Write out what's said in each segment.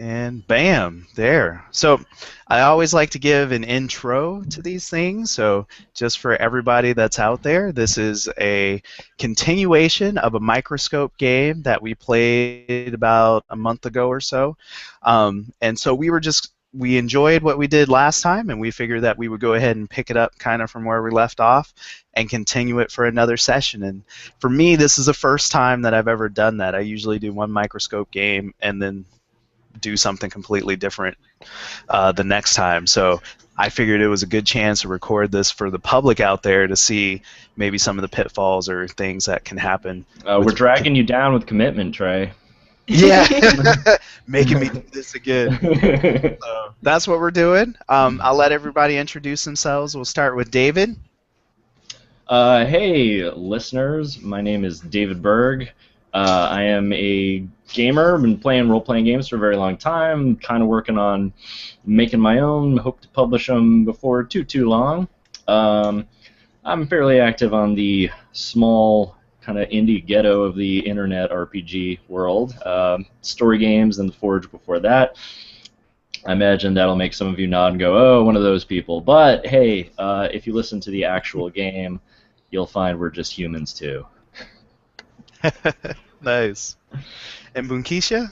And bam, there. So I always like to give an intro to these things. So just for everybody that's out there, this is a continuation of a Microscope game that we played about a month ago or so. And so we enjoyed what we did last time, and we figured that we would go ahead and pick it up kind of from where we left off and continue it for another session. And for me, this is the first time that I've ever done that. I usually do one Microscope game and then do something completely different the next time. So I figured it was a good chance to record this for the public out there to see maybe some of the pitfalls or things that can happen. We're dragging you down with commitment, Trey. Yeah, making me do this again. So that's what we're doing. I'll let everybody introduce themselves. We'll start with David. Hey, listeners. My name is David Berg. I am a gamer. I've been playing role-playing games for a very long time. Kind of working on making my own. Hope to publish them before too long. I'm fairly active on the small kind of indie ghetto of the internet RPG world. Story games and The Forge before that. I imagine that'll make some of you nod and go, oh, one of those people. But hey, if you listen to the actual game, you'll find we're just humans too. Nice. And Bunkisha?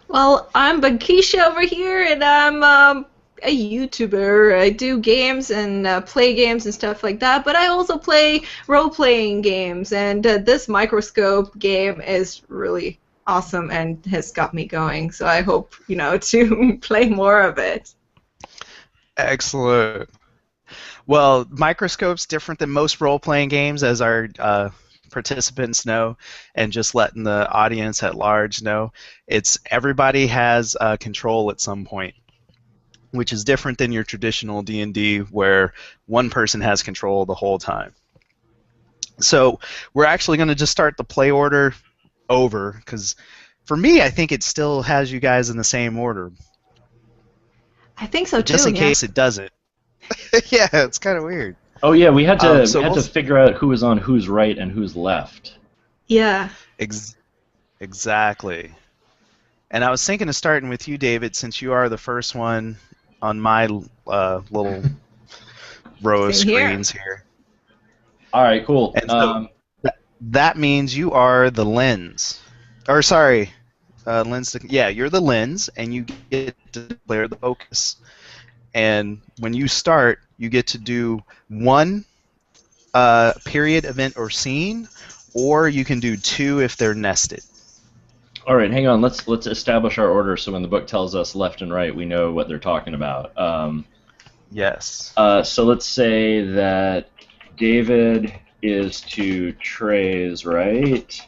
Well, I'm Bunkisha over here, and I'm a YouTuber. I do games and play games and stuff like that, but I also play role-playing games, and this Microscope game is really awesome and has got me going, so I hope, to play more of it. Excellent. Well, Microscope's different than most role-playing games, as our participants know, and just letting the audience at large know. It's everybody has control at some point, which is different than your traditional D&D where one person has control the whole time. So we're actually going to just start the play order over, because for me, I think it still has you guys in the same order. I think so too. Just in case it doesn't. Yeah, it's kind of weird. Oh yeah, we had to figure out who was on whose right and who's left. Yeah. Exactly. And I was thinking of starting with you, David, since you are the first one on my little row of screens here. All right, cool. And so that means you are the lens. Or sorry, lens. Yeah, you're the lens, and you get to declare the focus. And when you start, you get to do one period, event, or scene, or you can do two if they're nested. All right, hang on. Let's establish our order so when the book tells us left and right, we know what they're talking about. Yes. So let's say that David is to Trey's right,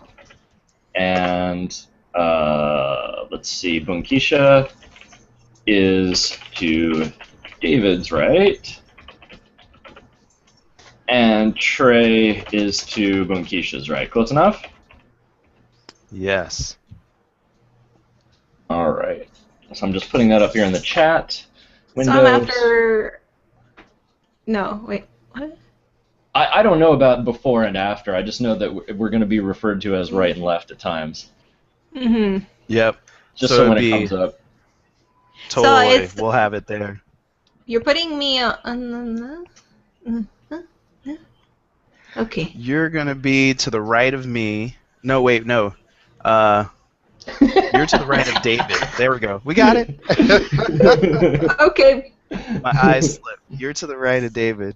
and let's see, Bunkisha is to David's right, and Trey is to Bunkisha's right. Close enough? Yes. All right. So I'm just putting that up here in the chat. Windows. So I'm after... No, wait, what? I don't know about before and after. I just know that we're going to be referred to as right and left at times. Mm-hmm. Yep. Just so when it comes up. Totally. So we'll have it there. You're putting me on... Okay. You're going to be to the right of me. No, wait, no. You're to the right of David. There we go. We got it. Okay. My eyes slipped. You're to the right of David.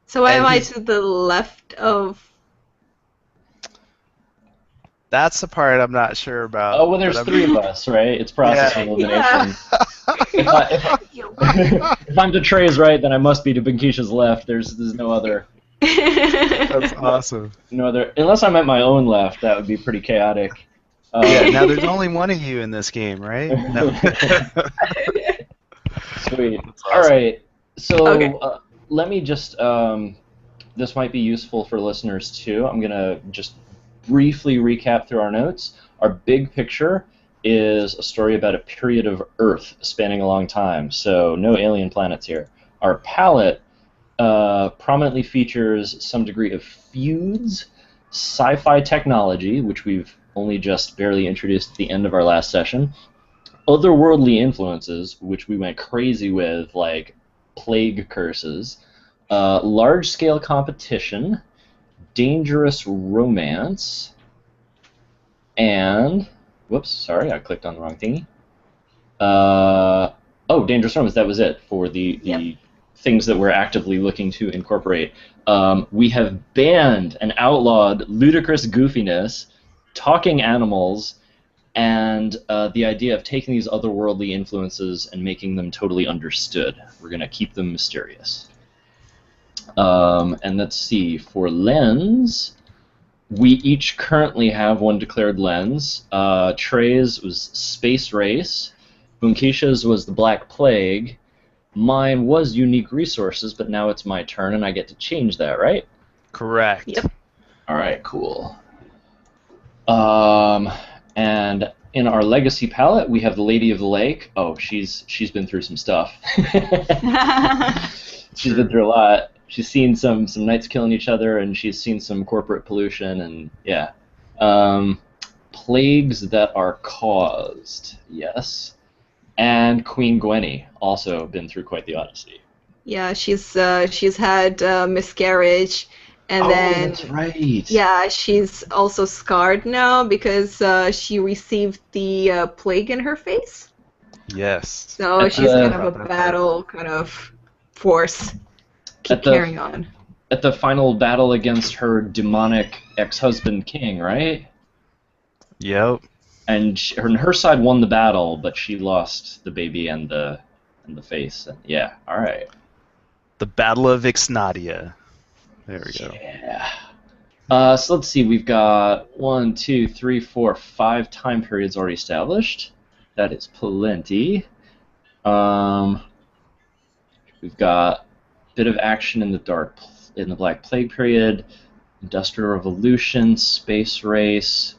So am I to the left of... That's the part I'm not sure about. Oh, well, there's three of us, right? It's process elimination. Yeah. If I'm to Trey's right, then I must be to Bunkisha's left. There's no other... That's awesome. No other... Unless I'm at my own left, that would be pretty chaotic. Yeah, now there's only one of you in this game, right? No. Sweet. Awesome. All right. So okay. Let me just... this might be useful for listeners, too. I'm going to just briefly recap through our notes. Our big picture is a story about a period of Earth spanning a long time, so no alien planets here. Our palette prominently features some degree of feuds, sci-fi technology, which we've only just barely introduced at the end of our last session, otherworldly influences, which we went crazy with, like plague curses, large-scale competition, dangerous romance, and whoops, sorry, I clicked on the wrong thingy. Oh, dangerous romance. That was it for the Yep. things that we're actively looking to incorporate. We have banned and outlawed ludicrous goofiness, talking animals, and the idea of taking these otherworldly influences and making them totally understood. We're going to keep them mysterious. And let's see, for lens, we each currently have one declared lens. Trey's was Space Race. Bunkisha's was the Black Plague. Mine was Unique Resources, but now it's my turn and I get to change that, right? Correct. Yep. Alright, cool. And in our legacy palette, we have the Lady of the Lake. Oh, she's been through some stuff. She's been through a lot. She's seen some knights killing each other, and she's seen some corporate pollution, and yeah. Plagues that are caused, yes. And Queen Gwenny, also been through quite the odyssey. Yeah, she's had miscarriage, and then that's right. yeah, she's also scarred now because she received the plague in her face. Yes. So she's kind of a battle kind of force. Keep carrying on. At the final battle against her demonic ex-husband king, right? Yep. And her side won the battle, but she lost the baby and the face. And yeah, all right. The Battle of Ixnadia. There we go. Yeah. So let's see. We've got 1, 2, 3, 4, 5 time periods already established. That is plenty. We've got a bit of action in the Black Plague period, Industrial Revolution, Space Race.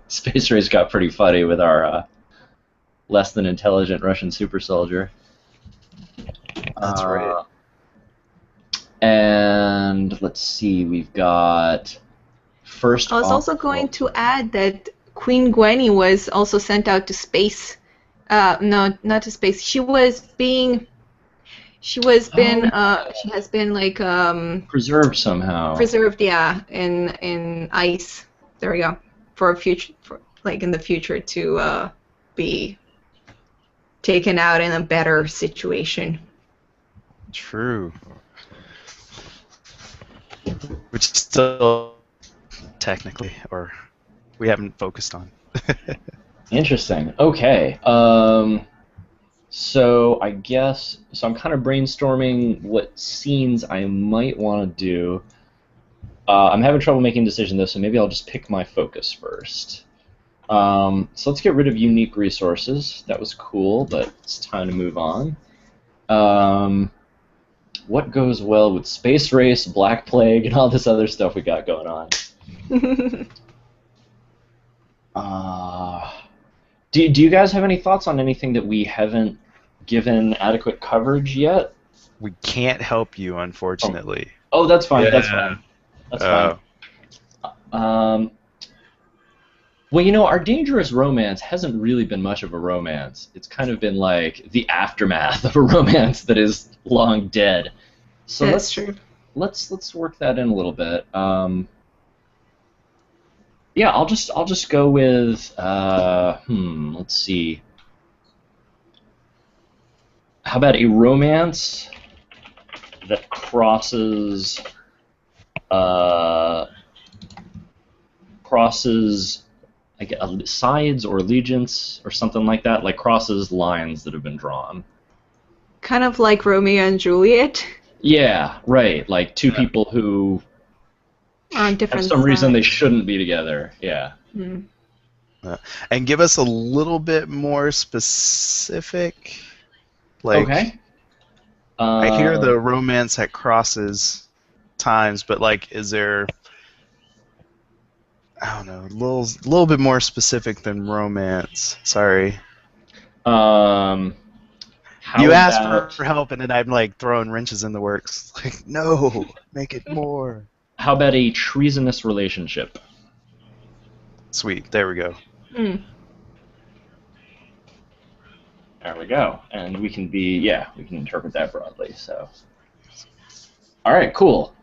Space Race got pretty funny with our less than intelligent Russian super soldier. That's right. And let's see, we've got first. I was also going to add that Queen Gwenny was also sent out to space. No, not to space. She has been like preserved somehow. Preserved, yeah, in ice. There we go. For a future, in the future, to be taken out in a better situation. True. Which still technically, or we haven't focused on. Interesting. Okay. So I guess I'm kind of brainstorming what scenes I might want to do. I'm having trouble making a decision though, so maybe I'll just pick my focus first. So let's get rid of unique resources. That was cool, but it's time to move on. What goes well with Space Race, Black Plague, and all this other stuff we got going on? Do you guys have any thoughts on anything that we haven't given adequate coverage yet? We can't help you, unfortunately. Oh, that's fine. Yeah. That's fine. That's fine. Well, our dangerous romance hasn't really been much of a romance. It's kind of been like the aftermath of a romance that is long dead. So That's true. Let's work that in a little bit. Yeah, I'll just go with let's see. How about a romance that crosses like sides or allegiance or something like that, like crosses lines that have been drawn. Kind of like Romeo and Juliet. Yeah, right. Like two people who On different for some reason they sides. shouldn't be together. Yeah. Mm. And give us a little bit more specific. Like, Okay. I hear the romance that crosses times, but like, is there? I don't know, a little bit more specific than romance. Sorry. How You asked about- for help, and then I'm like throwing wrenches in the works. Like, no, make it more. How about a treasonous relationship? Sweet, there we go. Mm. There we go. And we can we can interpret that broadly. So, all right, cool.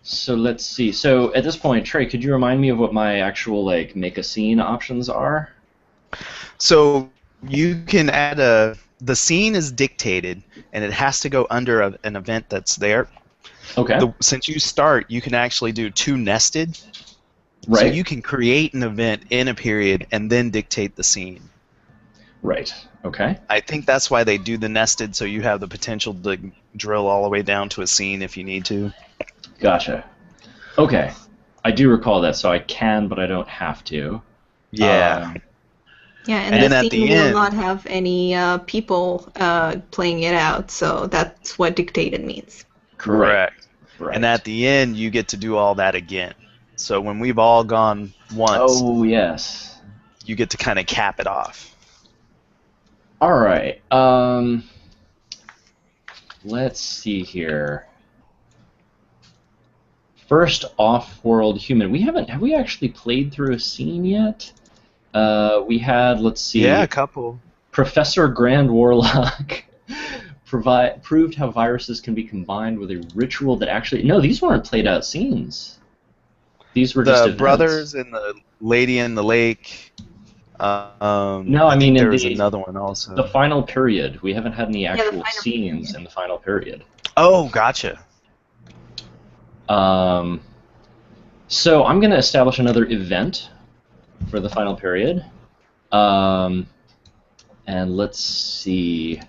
So let's see. So at this point, Trey, could you remind me of what my actual like make a scene options are? So you can add the scene is dictated, and it has to go under an event that's there. Okay. Since you start, you can actually do 2 nested. Right. So you can create an event in a period and then dictate the scene. Right. Okay. I think that's why they do the nested, so you have the potential to drill all the way down to a scene if you need to. Gotcha. Okay. I do recall that, so I can, but I don't have to. Yeah. Yeah, and then the at scene the will end, not have any people playing it out, so that's what dictated means. correct. Right. And at the end, you get to do all that again. So when we've all gone once, Oh, yes. you get to kind of cap it off. All right. Let's see here. First off-world human. Have we actually played through a scene yet? We had, let's see. Yeah, a couple. Professor Grand Warlock proved how viruses can be combined with a ritual that actually... No, these weren't played out scenes. These were just The events. brothers and the lady in the lake. No, I mean there was another one also. The final period. We haven't had any actual final scenes period. in the final period. Oh, gotcha. So I'm going to establish another event for the final period. And let's see.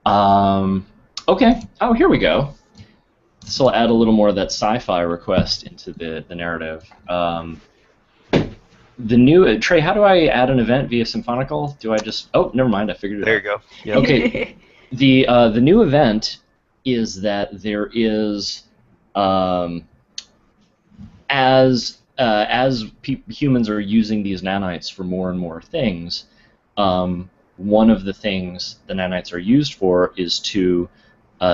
Okay. Oh, here we go. This will add a little more of that sci-fi request into the narrative. The new Trey, how do I add an event via Symphonical? Do I just? Oh, never mind. I figured it out. There you go. Yep. Okay. The new event is that there is as humans are using these nanites for more and more things, one of the things the nanites are used for is to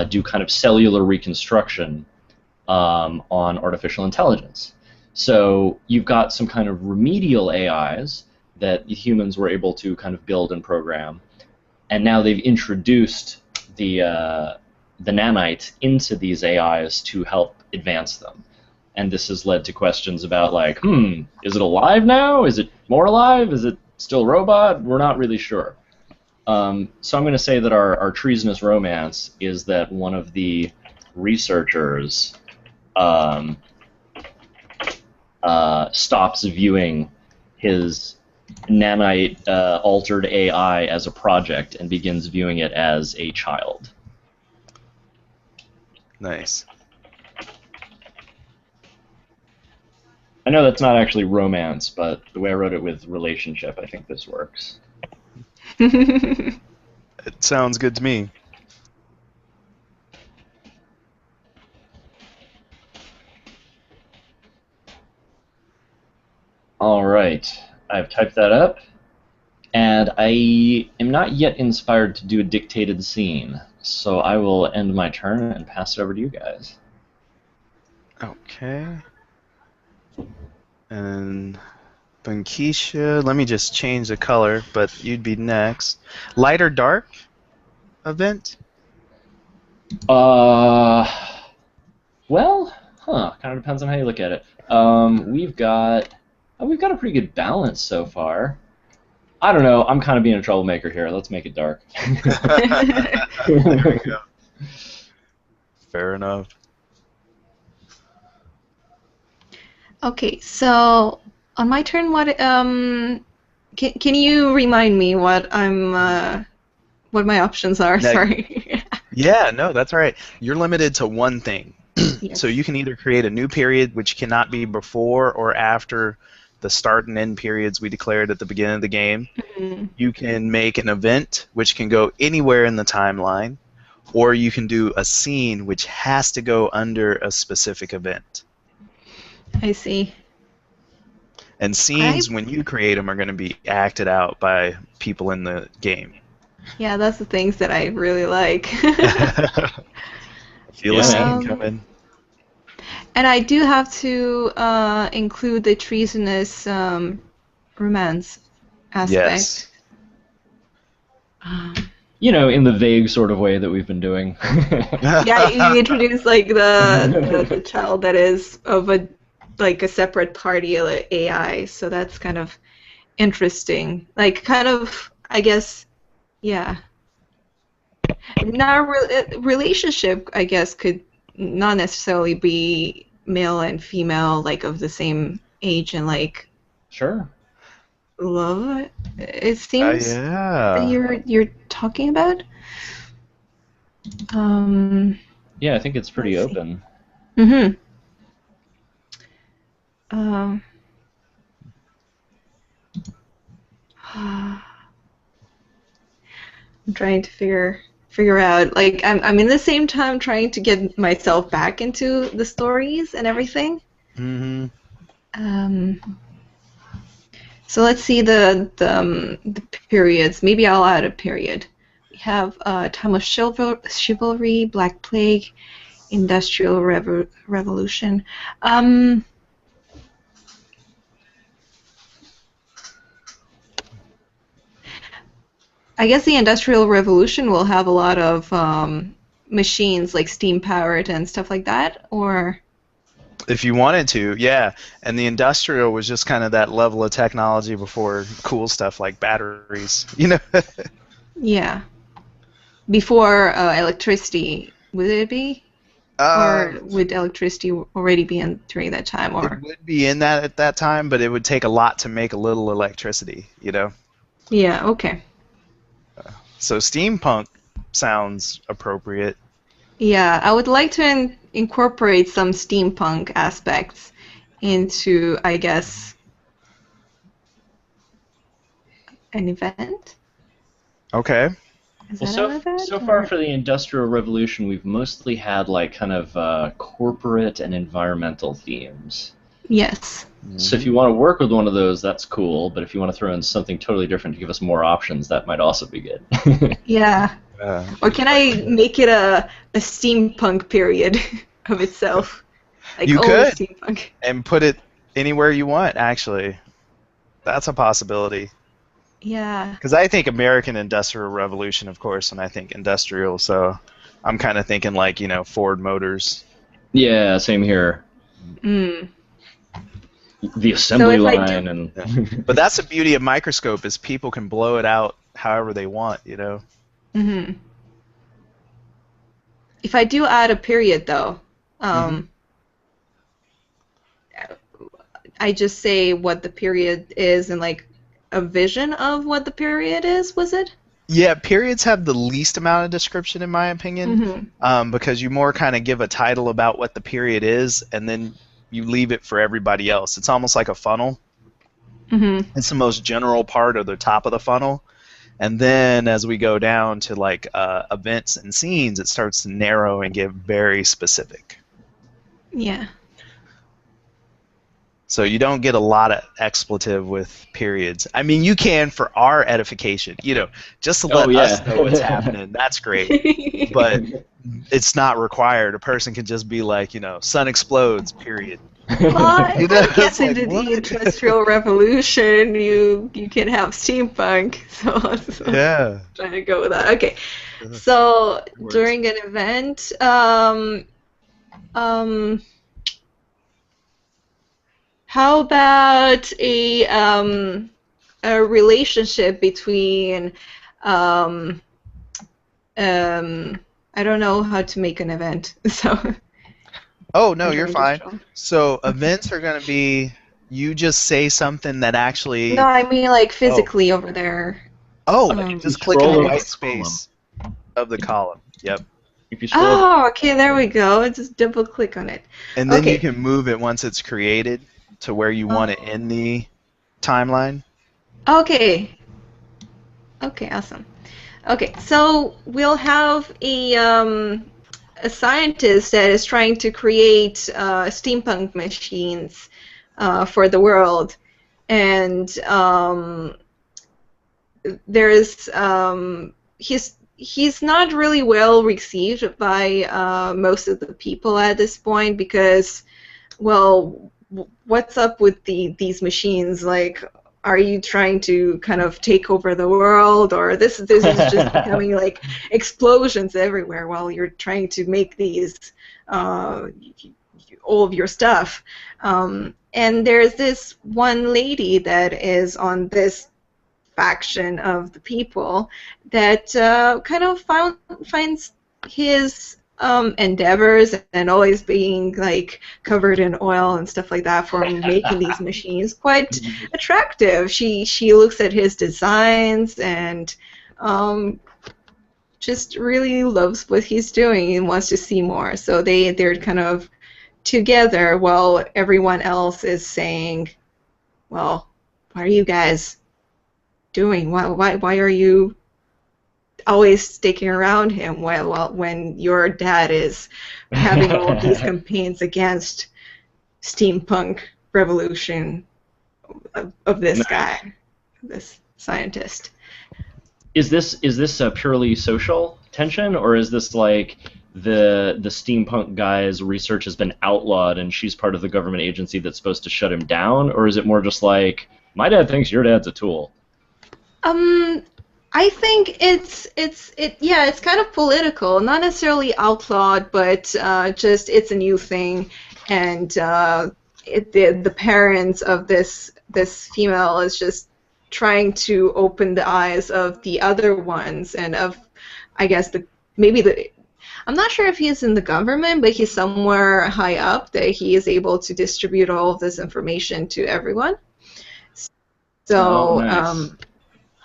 do kind of cellular reconstruction on artificial intelligence. So you've got some kind of remedial AIs that humans were able to kind of build and program, and now they've introduced the nanite into these AIs to help advance them. And this has led to questions about like, is it alive now? Is it more alive? Is it still a robot? We're not really sure. So I'm going to say that our treasonous romance is that one of the researchers stops viewing his nanite altered AI as a project and begins viewing it as a child. Nice. I know that's not actually romance, but the way I wrote it with relationship, I think this works. It sounds good to me. All right, I've typed that up, and I am not yet inspired to do a dictated scene, so I will end my turn and pass it over to you guys. Okay. And Bankisha, let me just change the color, but you'd be next. Light or dark event? Well, kind of depends on how you look at it. We've got a pretty good balance so far. I don't know. I'm kind of being a troublemaker here. Let's make it dark. There we go. Fair enough. Okay, so on my turn, what can you remind me what what my options are? Now, Sorry. Yeah, no, that's all right. You're limited to one thing. Yes. So you can either create a new period, which cannot be before or after the start and end periods we declared at the beginning of the game. Mhm. You can make an event, which can go anywhere in the timeline, or you can do a scene, which has to go under a specific event. I see. And scenes, when you create them, are going to be acted out by people in the game. Yeah, that's the things that I really like. Feel a scene coming. And I do have to include the treasonous romance aspect. Yes. You know, in the vague sort of way that we've been doing. Yeah, you introduce like the child that is of a separate party like AI, so that's kind of interesting. Like kind of, I guess, yeah. Now, relationship, I guess, could not necessarily be male and female, like of the same age and like Sure. love. It seems that Yeah. you're talking about. Yeah, I think it's pretty Let's see. open. Mm-hmm. Um. I'm trying to figure out, like, I'm in the same time trying to get myself back into the stories and everything. Mm-hmm. So let's see the periods. Maybe I'll add a period. We have time of chivalry, Black Plague, Industrial Revolution. I guess the Industrial Revolution will have a lot of machines like steam powered and stuff like that, or If you wanted to, yeah. And the industrial was just kind of that level of technology before cool stuff like batteries, you know? yeah, before electricity, would it be? Or would electricity already be in during that time? Or It would be in that at that time, but it would take a lot to make a little electricity, you know? yeah, okay. So steampunk sounds appropriate. Yeah, I would like to incorporate some steampunk aspects into, I guess, an event. Okay. Is Well, that an event? so far for the Industrial Revolution, we've mostly had like kind of corporate and environmental themes. Yes. So if you want to work with one of those, that's cool. But if you want to throw in something totally different to give us more options, that might also be good. Yeah. Or can I make it a steampunk period of itself? Like You only could. steampunk. And put it anywhere you want, actually. That's a possibility. Yeah. Because I think American Industrial Revolution, of course, and I think industrial, so I'm kind of thinking like, you know, Ford Motors. Yeah, same here. Mm. The assembly So if I line do- and But that's the beauty of Microscope is people can blow it out however they want, you know? Mm-hmm. If I do add a period, though, I just say what the period is and like a vision of what the period is. Was it? Yeah, periods have the least amount of description in my opinion, because you more kind of give a title about what the period is, and then you leave it for everybody else. It's almost like a funnel. Mm-hmm. It's the most general part of the top of the funnel, and then as we go down to like events and scenes, it starts to narrow and get very specific. Yeah. So you don't get a lot of expletive with periods. I mean, you can for our edification, you know, just to let us know what's happening. That's great. But it's not required. A person can just be like, you know, sun explodes, period. Well, You know, I guess it's like, into what? the Industrial Revolution, you can have steampunk. So Yeah. trying to go with that. Okay. So works. during an event, how about a relationship between I don't know how to make an event, so. Oh, no, you're I'm fine. just wrong. So events are going to be, you just say something that actually... No, I mean like physically over there. Just click on scroll the over white the space of the column. Yep. if you scroll Oh, okay, there we go. Just double click on it. And then Okay. you can move it once it's created to where you want it in the timeline. Okay. Okay, awesome. Okay, so we'll have a scientist that is trying to create steampunk machines for the world, and there's he's not really well received by most of the people at this point because, well, what's up with these machines? Like, are you trying to kind of take over the world, or this is just becoming like explosions everywhere while you're trying to make these all of your stuff. And there's this one lady that is on this faction of the people that kind of finds his endeavors and always being like covered in oil and stuff like that for making these machines quite attractive. She looks at his designs and just really loves what he's doing and wants to see more. So they're kind of together while everyone else is saying, well, what are you guys doing? Why are you always sticking around him when your dad is having all of these campaigns against steampunk revolution of this guy, this scientist? Is this a purely social tension, or is this like the steampunk guy's research has been outlawed and she's part of the government agency that's supposed to shut him down, or is it more just like my dad thinks your dad's a tool? I think it's kind of political, not necessarily outlawed, but just it's a new thing, and the parents of this female is just trying to open the eyes of the other ones, and of, I guess, I'm not sure if he's in the government, but he's somewhere high up that he is able to distribute all of this information to everyone. So, nice.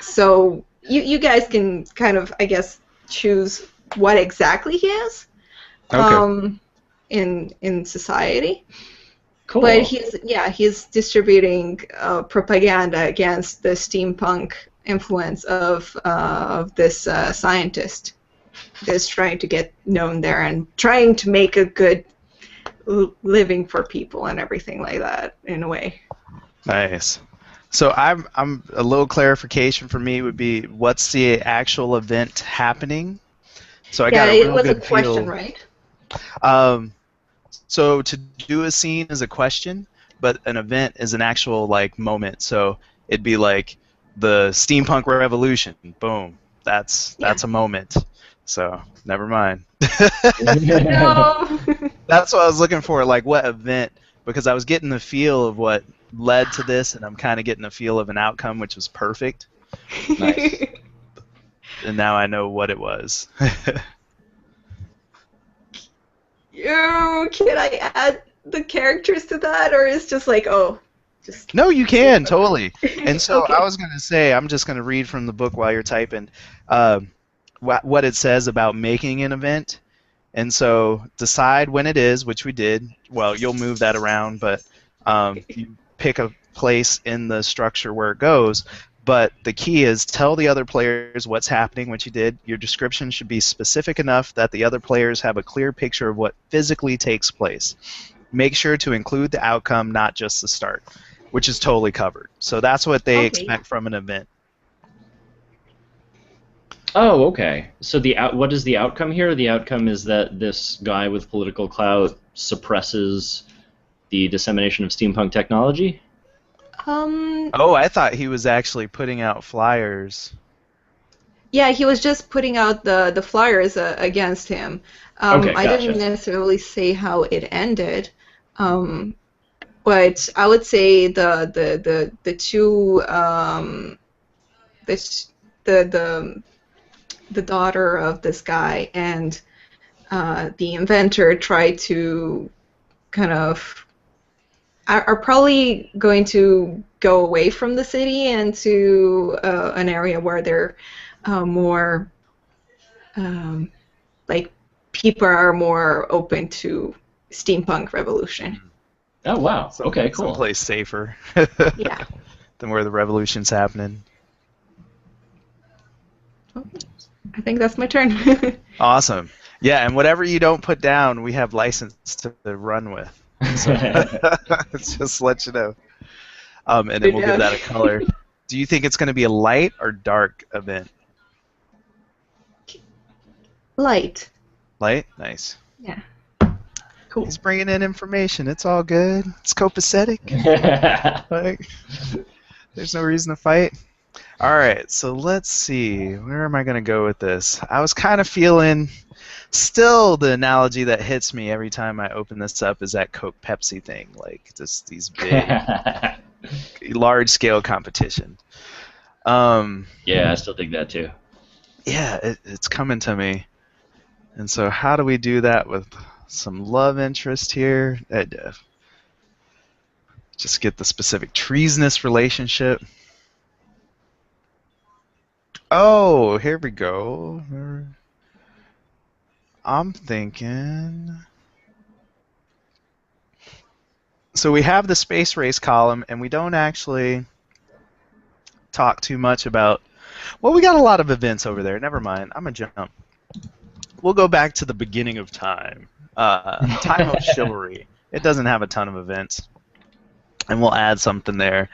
So you guys can kind of, I guess, choose what exactly he is in society. Cool. But he's distributing propaganda against the steampunk influence of this scientist that's trying to get known there and trying to make a good living for people and everything like that in a way. Nice. So I'm a little clarification for me would be, what's the actual event happening? So I got a real it was good a question, feel. right? So to do a scene is a question, but an event is an actual like moment. So it'd be like the steampunk revolution. Boom. That's a moment. So never mind. No. That's what I was looking for. Like what event? Because I was getting the feel of what led to this, and I'm kind of getting the feel of an outcome, which was perfect. Nice. And now I know what it was. Can I add the characters to that, or is just like, just... No, you can, totally. And so Okay. I was going to say, I'm just going to read from the book while you're typing what it says about making an event. And so decide when it is, which we did. Well, you'll move that around, but you pick a place in the structure where it goes. But the key is tell the other players what's happening, which you did. Your description should be specific enough that the other players have a clear picture of what physically takes place. Make sure to include the outcome, not just the start, which is totally covered. So that's what they expect from an event. Oh, okay. So what is the outcome here? The outcome is that this guy with political clout suppresses the dissemination of steampunk technology? Oh, I thought he was actually putting out flyers. Yeah, he was just putting out the flyers against him. Okay, I gotcha. didn't necessarily say how it ended, but I would say the two the daughter of this guy and the inventor try to kind of are probably going to go away from the city and to an area where they're more like people are more open to steampunk revolution. Oh, wow. Okay, cool. Someplace safer Yeah. than where the revolution's happening. I think that's my turn. Awesome. Yeah, and whatever you don't put down, we have license to run with. So just to let you know. And then we'll give that a color. Do you think it's going to be a light or dark event? Light. Light? Nice. Yeah. Cool. He's bringing in information. It's all good. It's copacetic. Like, There's no reason to fight. All right, so let's see. Where am I going to go with this? I was kind of feeling. Still, the analogy that hits me every time I open this up is that Coke Pepsi thing, like just these big, large-scale competition. Yeah, I still think that too. Yeah, it's coming to me. And so, how do we do that with some love interest here? Just get the specific treasonous relationship. Oh, here we go. I'm thinking. So we have the space race column, and we don't actually talk too much about. Well, we got a lot of events over there. Never mind. I'm gonna jump. We'll go back to the beginning of time. Time of Chivalry. It doesn't have a ton of events, and we'll add something there.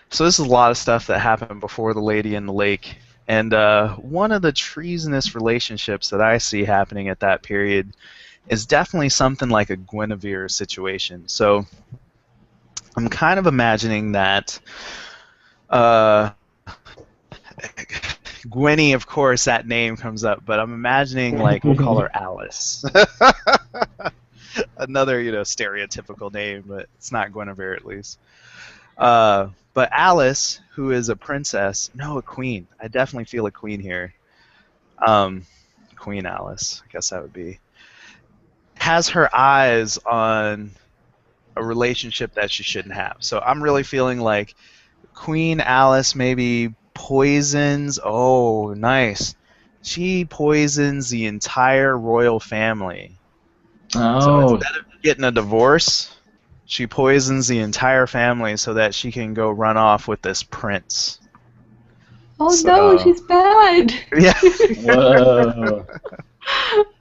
So this is a lot of stuff that happened before the Lady in the Lake. And one of the treasonous relationships that I see happening at that period is definitely something like a Guinevere situation. So I'm kind of imagining that Gwenny, of course, that name comes up, but I'm imagining, like, we'll call her Alice. Another, stereotypical name, but it's not Guinevere at least. But Alice, who is a princess, no, a queen. I definitely feel a queen here. Queen Alice, I guess that would be. Has her eyes on a relationship that she shouldn't have. So I'm really feeling like Queen Alice maybe poisons. Oh, nice. She poisons the entire royal family. Oh. So instead of getting a divorce, she poisons the entire family so that she can go run off with this prince. Oh no, she's bad. Yeah. Whoa.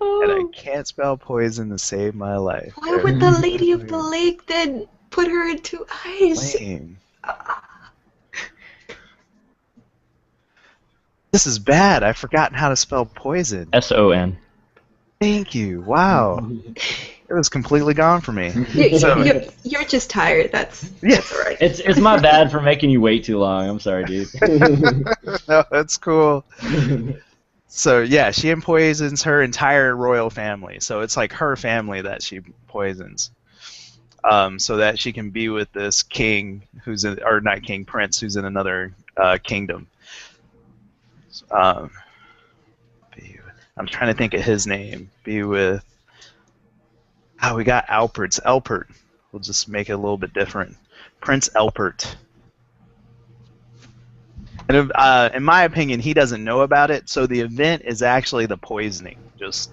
And I can't spell poison to save my life. Why would the Lady of the Lake then put her into ice? Lame. This is bad. I've forgotten how to spell poison. S-O-N. Thank you. Wow. It was completely gone for me. You're just tired. That's all right. It's my bad for making you wait too long. I'm sorry, dude. No, that's cool. So yeah, she poisons her entire royal family. So it's like her family that she poisons, so that she can be with this king or not king, prince who's in another kingdom. I'm trying to think of his name. Be with. Oh, we got Alpert's Elpert. We'll just make it a little bit different. Prince Elpert. And in my opinion, he doesn't know about it, so the event is actually the poisoning. Just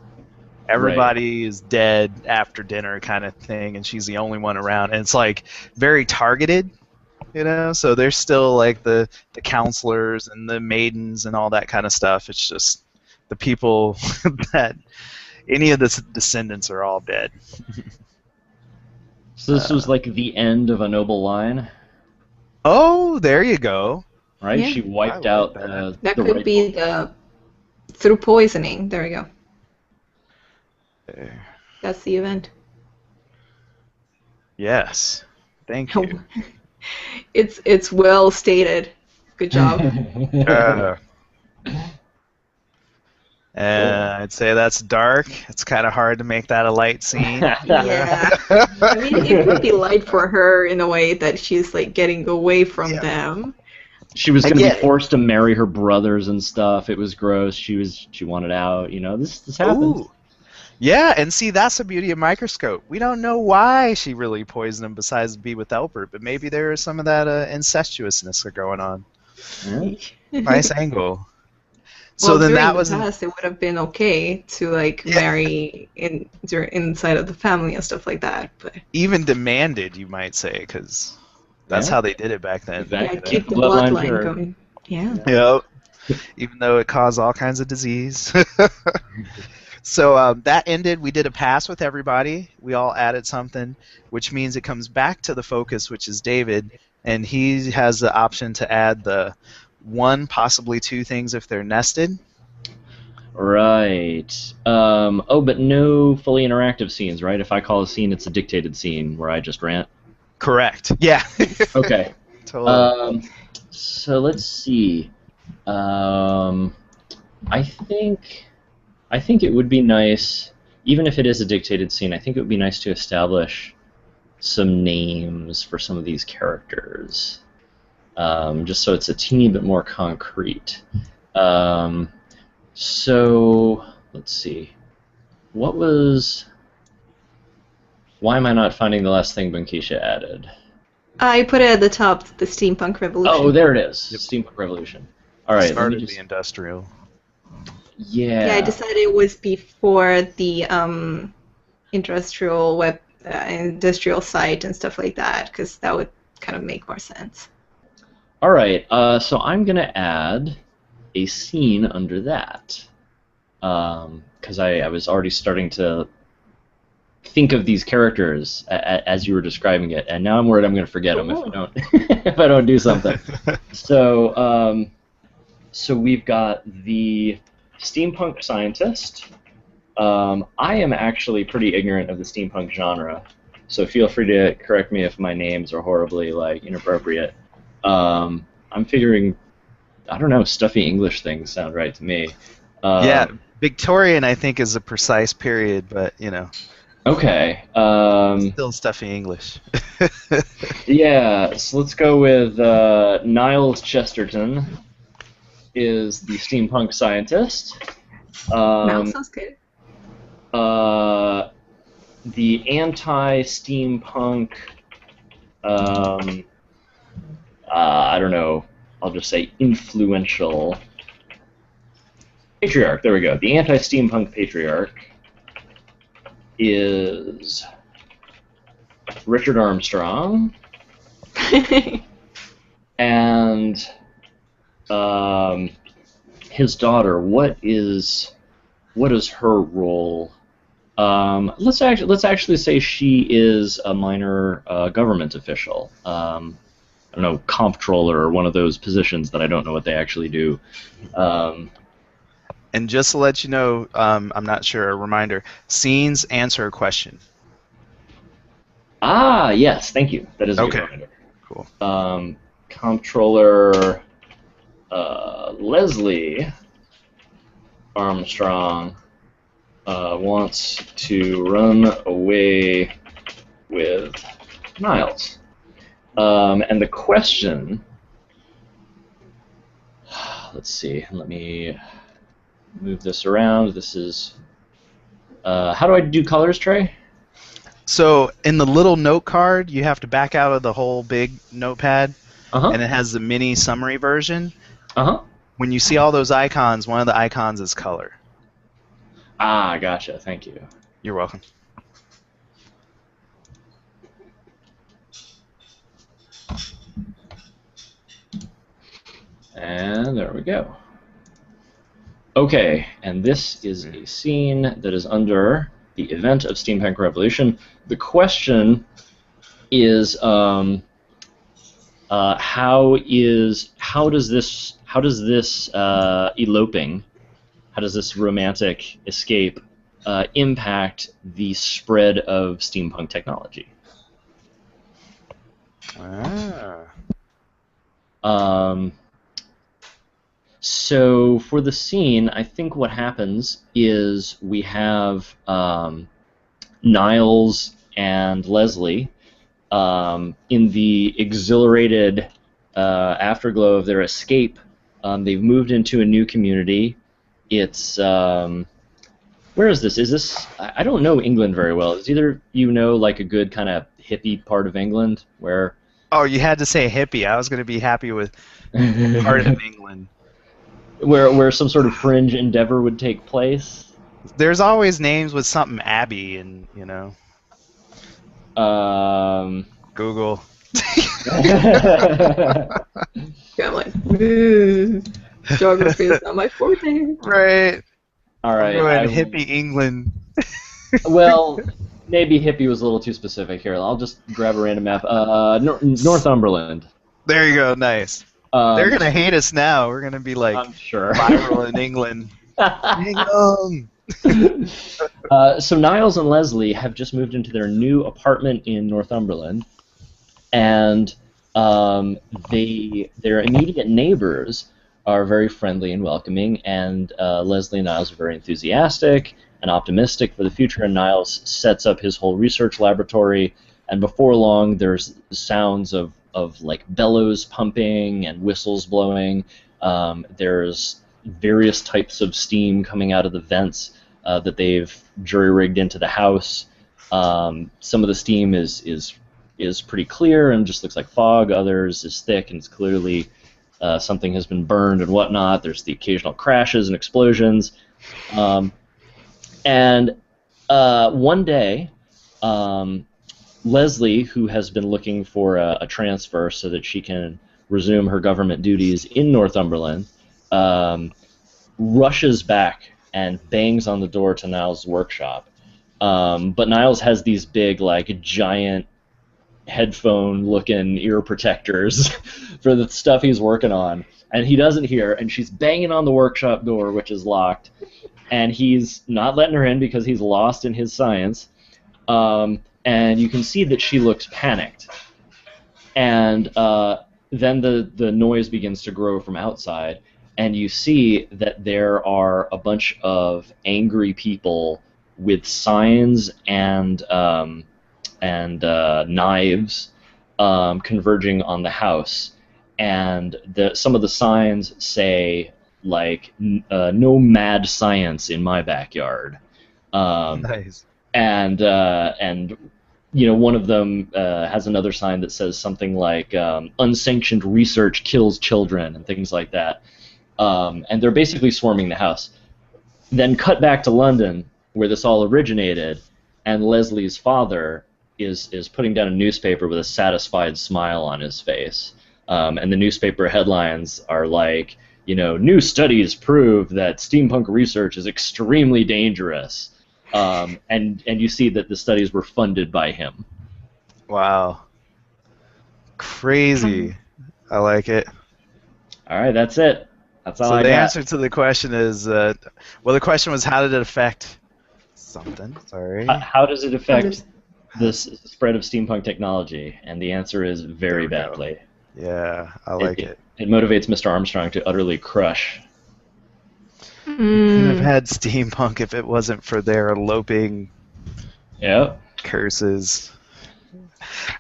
everybody is dead after dinner kind of thing, and she's the only one around. And it's like very targeted, so there's still like the counselors and the maidens and all that kind of stuff. It's just the people that any of the descendants are all dead. So this was like the end of a noble line? Oh, there you go. Right? Yeah. She wiped out that could be through poisoning. There we go. There. That's the event. Yes. Thank you. It's well stated. Good job. I'd say that's dark. It's kind of hard to make that a light scene. Yeah. I mean, it could be light for her in a way that she's like getting away from them. She was going to be forced to marry her brothers and stuff. It was gross. She wanted out. This happens. Ooh. Yeah, and see, that's the beauty of Microscope. We don't know why she really poisoned him besides be with Elbert, but maybe there is some of that incestuousness going on. Yeah. Nice angle. So well, then during that was the past, it would have been okay to marry inside of the family and stuff like that, but even demanded, you might say, because that's how they did it back then. Exactly. yeah, keep the bloodline going. Yeah. Yep. Even though it caused all kinds of disease. So that ended. We did a pass with everybody. We all added something, which means it comes back to the focus, which is David, and he has the option to add the one, possibly two things if they're nested. Right. But no fully interactive scenes, right? If I call a scene, it's a dictated scene where I just rant. Correct. Yeah. Okay. Totally. So let's see. I think it would be nice, even if it is a dictated scene. I think it would be nice to establish some names for some of these characters, just so it's a teeny bit more concrete. So let's see. Why am I not finding the last thing Bunkisha added? I put it at the top, the Steampunk Revolution. Oh, there it is. Yep. Steampunk Revolution. All right. Started the industrial. Yeah. Yeah, I decided it was before the industrial site and stuff like that, because that would kind of make more sense. All right. So I'm gonna add a scene under that, because I was already starting to think of these characters as you were describing it, and now I'm worried I'm going to forget them if I don't if I don't do something. So we've got the Steampunk Scientist. I am actually pretty ignorant of the steampunk genre, so feel free to correct me if my names are horribly inappropriate. I'm figuring, I don't know, stuffy English things sound right to me. Yeah, Victorian I think is a precise period, but Okay. Still stuffy English. Yeah, so let's go with Niles Chesterton is the Steampunk Scientist. Sounds good. The anti-steampunk, I don't know, I'll just say influential patriarch. There we go. The anti-steampunk patriarch is Richard Armstrong, and his daughter. What is her role? Let's actually say she is a minor government official. I don't know, comptroller or one of those positions that I don't know what they actually do. And just to let you know, I'm not sure, a reminder, scenes answer a question. Ah, yes, thank you. That is a good reminder. Cool. Comptroller Leslie Armstrong wants to run away with Niles. And the question, let's see, let me move this around. This is, how do I do colors, Trey? So in the little note card, you have to back out of the whole big notepad, and it has the mini summary version. When you see all those icons, one of the icons is color. Ah, gotcha. Thank you. You're welcome. And there we go. Okay, and this is a scene that is under the event of Steampunk Revolution. The question is, how does this eloping, how does this romantic escape impact the spread of steampunk technology? So for the scene, I think what happens is we have Niles and Leslie in the exhilarated afterglow of their escape. They've moved into a new community. It's where is this? Is this? I don't know England very well. Is either like a good kind of hippie part of England where? Oh, you had to say hippie. I was going to be happy with part of England. Where some sort of fringe endeavor would take place. There's always names with something Abbey and Google. I'm like, geography is not my forte. Right. All right. Going hippie England. Well, maybe hippie was a little too specific here. I'll just grab a random map. Northumberland. There you go. Nice. They're gonna hate us now. We're gonna be like I'm sure. viral in England. So Niles and Leslie have just moved into their new apartment in Northumberland, and Their immediate neighbors are very friendly and welcoming, and Leslie and Niles are very enthusiastic and optimistic for the future, and Niles sets up his whole research laboratory, and before long there's sounds of like bellows pumping and whistles blowing. There's various types of steam coming out of the vents that they've jury-rigged into the house. Some of the steam is pretty clear and just looks like fog. Others is thick and it's clearly something has been burned and whatnot. There's the occasional crashes and explosions. And one day, Leslie, who has been looking for a transfer so that she can resume her government duties in Northumberland, rushes back and bangs on the door to Niles' workshop. But Niles has these big, like, giant headphone-looking ear protectors for the stuff he's working on, and he doesn't hear, and she's banging on the workshop door, which is locked, and he's not letting her in because he's lost in his science, and you can see that she looks panicked. And then the noise begins to grow from outside, and you see that there are a bunch of angry people with signs and knives converging on the house, and some of the signs say like "No mad science in my backyard." Nice. And you know, one of them has another sign that says something like "Unsanctioned research kills children" and things like that. And they're basically swarming the house. Then cut back to London, where this all originated, and Leslie's father is putting down a newspaper with a satisfied smile on his face. And the newspaper headlines are like, you know, new studies prove that steampunk research is extremely dangerous. And you see that the studies were funded by him. Wow. Crazy. I like it. All right, that's it. That's all So I the got. answer to the question is, well, the question was, how did it affect something? Sorry. How does it affect the spread of steampunk technology? And the answer is very There we go. badly. Yeah, I like it. It motivates Mr. Armstrong to utterly crush. Couldn't have had steampunk if it wasn't for their eloping Yep. curses.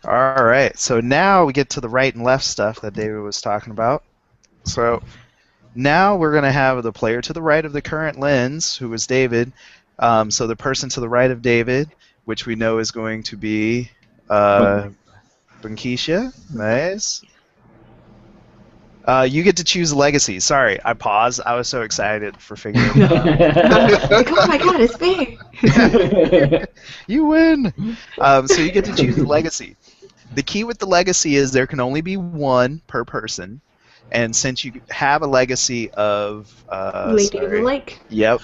All right, so now we get to the right and left stuff that David was talking about. So now we're going to have the player to the right of the current lens, who is David. So the person to the right of David, which we know is going to be Bunkisha. Nice. You get to choose legacy. Sorry, I paused. I was so excited for figuring it out. Like, oh my god, it's there. You win! So you get to choose the legacy. The key with the legacy is there can only be one per person. And since you have a legacy of... Lady of the Lake. Yep.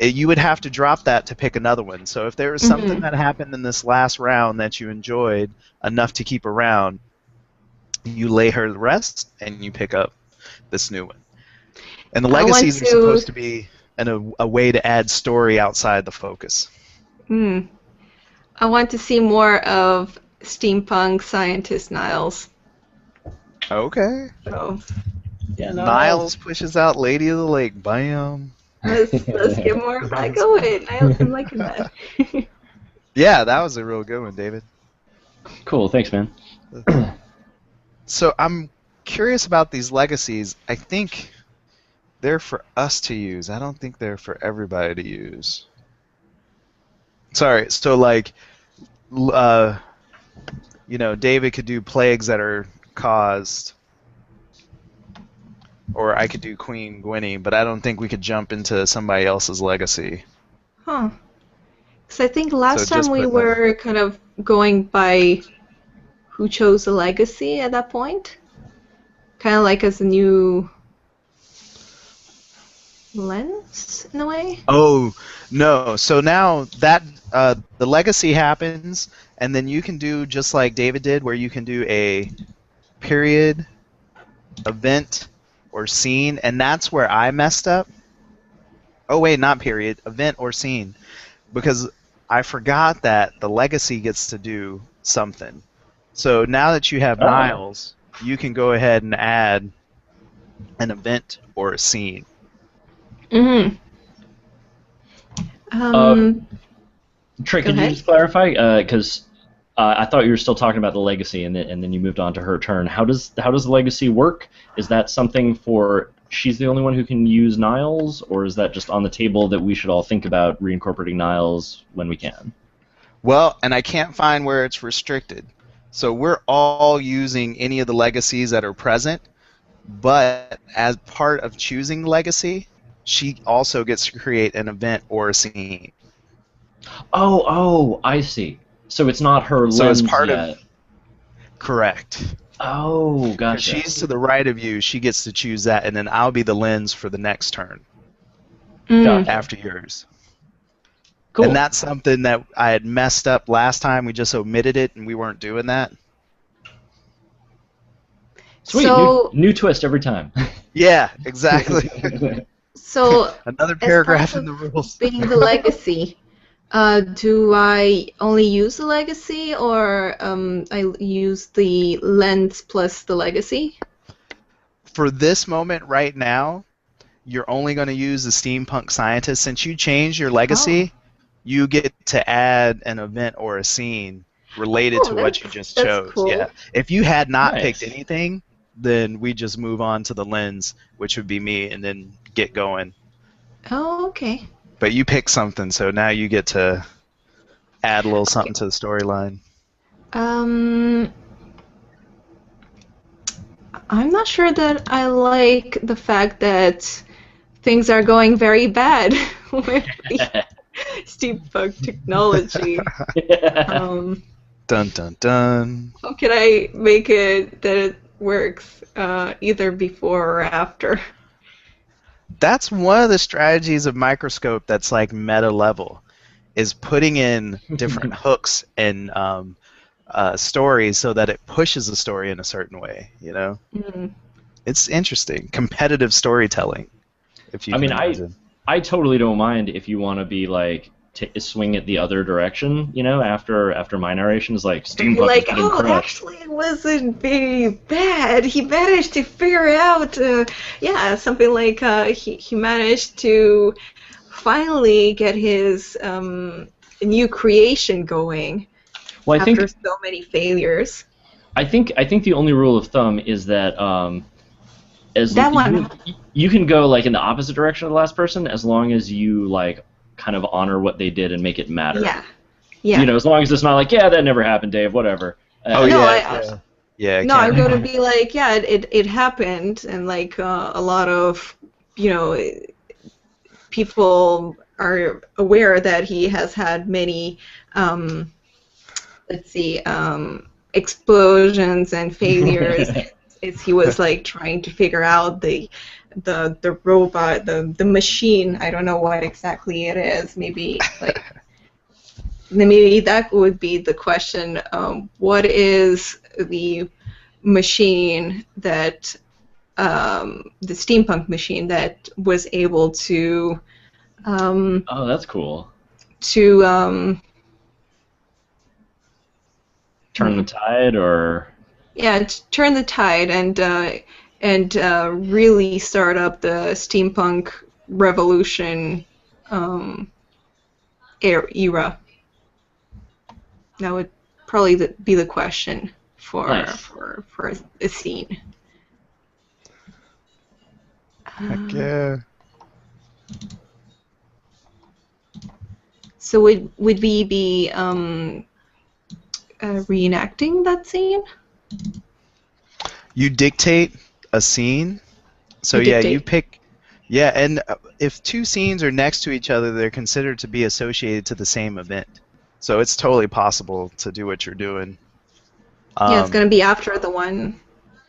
You would have to drop that to pick another one. So if there was something that happened in this last round that you enjoyed enough to keep around, you lay her to rest and you pick up this new one. And the legacies are supposed to be a way to add story outside the focus. I want to see more of Steampunk Scientist Niles. Okay. So Yeah, Niles pushes out Lady of the Lake. Bam. let's get more of that going. I'm liking that. Yeah, that was a real good one, David. Cool, thanks, man. So I'm curious about these legacies. I think they're for us to use. I don't think they're for everybody to use. Sorry, so like, you know, David could do plagues that are caused, or I could do Queen Gwynny, but I don't think we could jump into somebody else's legacy. Huh. Because I think last So time just we put were kind of going by who chose the legacy at that point. Kind of like as a new lens, in a way. Oh, no. So now that the legacy happens, and then you can do just like David did, where you can do a period, event, or scene, and that's where I messed up. Oh, wait, not period, event or scene, because I forgot that the legacy gets to do something. So now that you have Niles, you can go ahead and add an event or a scene. Mm-hmm. Trey, Go could you ahead. just clarify? Because I thought you were still talking about the legacy, and then you moved on to her turn. How does the legacy work? Is that something for she's the only one who can use Niles, or is that just on the table that we should all think about reincorporating Niles when we can? Well, and I can't find where it's restricted. So we're all using any of the legacies that are present, but as part of choosing legacy, she also gets to create an event or a scene. Oh, I see. So it's not her So as lens part of yet. correct. Oh, If gotcha. she's to the right of you, she gets to choose that, and then I'll be the lens for the next turn Gotcha. after yours. Cool. And that's something that I had messed up last time. We just omitted it, and we weren't doing that. Sweet. So, New twist every time. Yeah, exactly. so Another as paragraph part in the of rules. being the legacy, do I only use the legacy, or I use the lens plus the legacy? For this moment right now, you're only going to use the Steampunk Scientist. Since you changed your legacy, you get to add an event or a scene related to what you just that's chose. cool. Yeah. If you had not Nice. picked anything, then we just move on to the lens, which would be me, and then get going. Oh, okay. But you picked something, so now you get to add a little something to the storyline. I'm not sure that I like the fact that things are going very bad with the steampunk technology. Dun dun dun. How can I make it that it works either before or after? That's one of the strategies of Microscope that's like meta level, is putting in different hooks and stories so that it pushes the story in a certain way. You know, it's interesting. Competitive storytelling. If you I can mean, imagine. I totally don't mind if you want to be like swing it the other direction. You know, after my narration is like steampunk Like, is getting crushed. actually, it wasn't very bad. He managed to figure out, something like he managed to finally get his new creation going Well, after so many failures. I think the only rule of thumb is that as That one. you can go like in the opposite direction of the last person as long as you like kind of honor what they did and make it matter. Yeah. Yeah. You know, as long as it's not like, yeah, that never happened, Dave, whatever. Oh No, yeah. No, I'm going to be like, yeah, it happened, and like a lot of, people are aware that he has had many, explosions and failures. As he was like trying to figure out the robot, the machine. I don't know what exactly it is. Maybe that would be the question. What is the machine that the steampunk machine that was able to oh, that's cool. to turn the tide, or turn the tide and really start up the steampunk revolution era. That would probably be the question for a scene. Heck yeah. So would we be reenacting that scene? You dictate a scene. So you pick. Yeah, and if two scenes are next to each other, they're considered to be associated to the same event. So it's totally possible to do what you're doing. Yeah, it's going to be after the one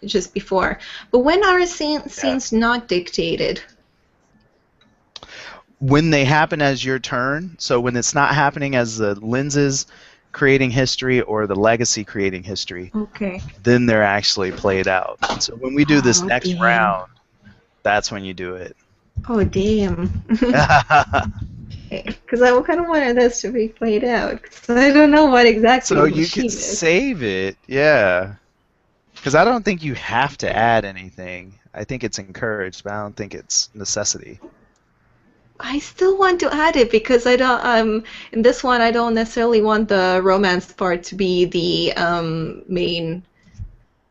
just before. But when are scenes not dictated? When they happen as your turn. So when it's not happening as the lenses creating history or the legacy creating history, then they're actually played out. So when we do this next round, that's when you do it. Oh, damn. Because I kind of wanted this to be played out. Because I don't know what exactly so the you machine can is. save it, yeah. Because I don't think you have to add anything. I think it's encouraged, but I don't think it's necessity. I still want to add it because I don't. In this one, I don't necessarily want the romance part to be the main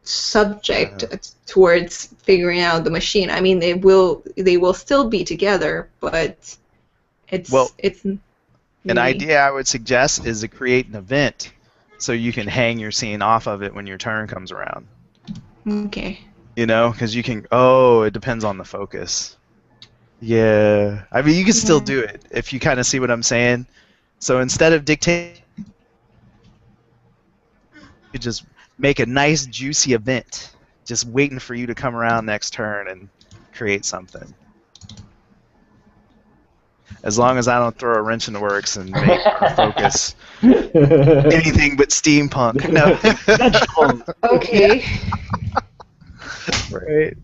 subject towards figuring out the machine. I mean, they will still be together, but it's an idea I would suggest is to create an event so you can hang your scene off of it when your turn comes around. Okay. You know, because you can. Oh, it depends on the focus. Yeah, I mean, you can still do it if you kind of see what I'm saying. So instead of dictating, you just make a nice, juicy event, just waiting for you to come around next turn and create something. As long as I don't throw a wrench in the works and make our focus anything but steampunk. No. Okay. Right.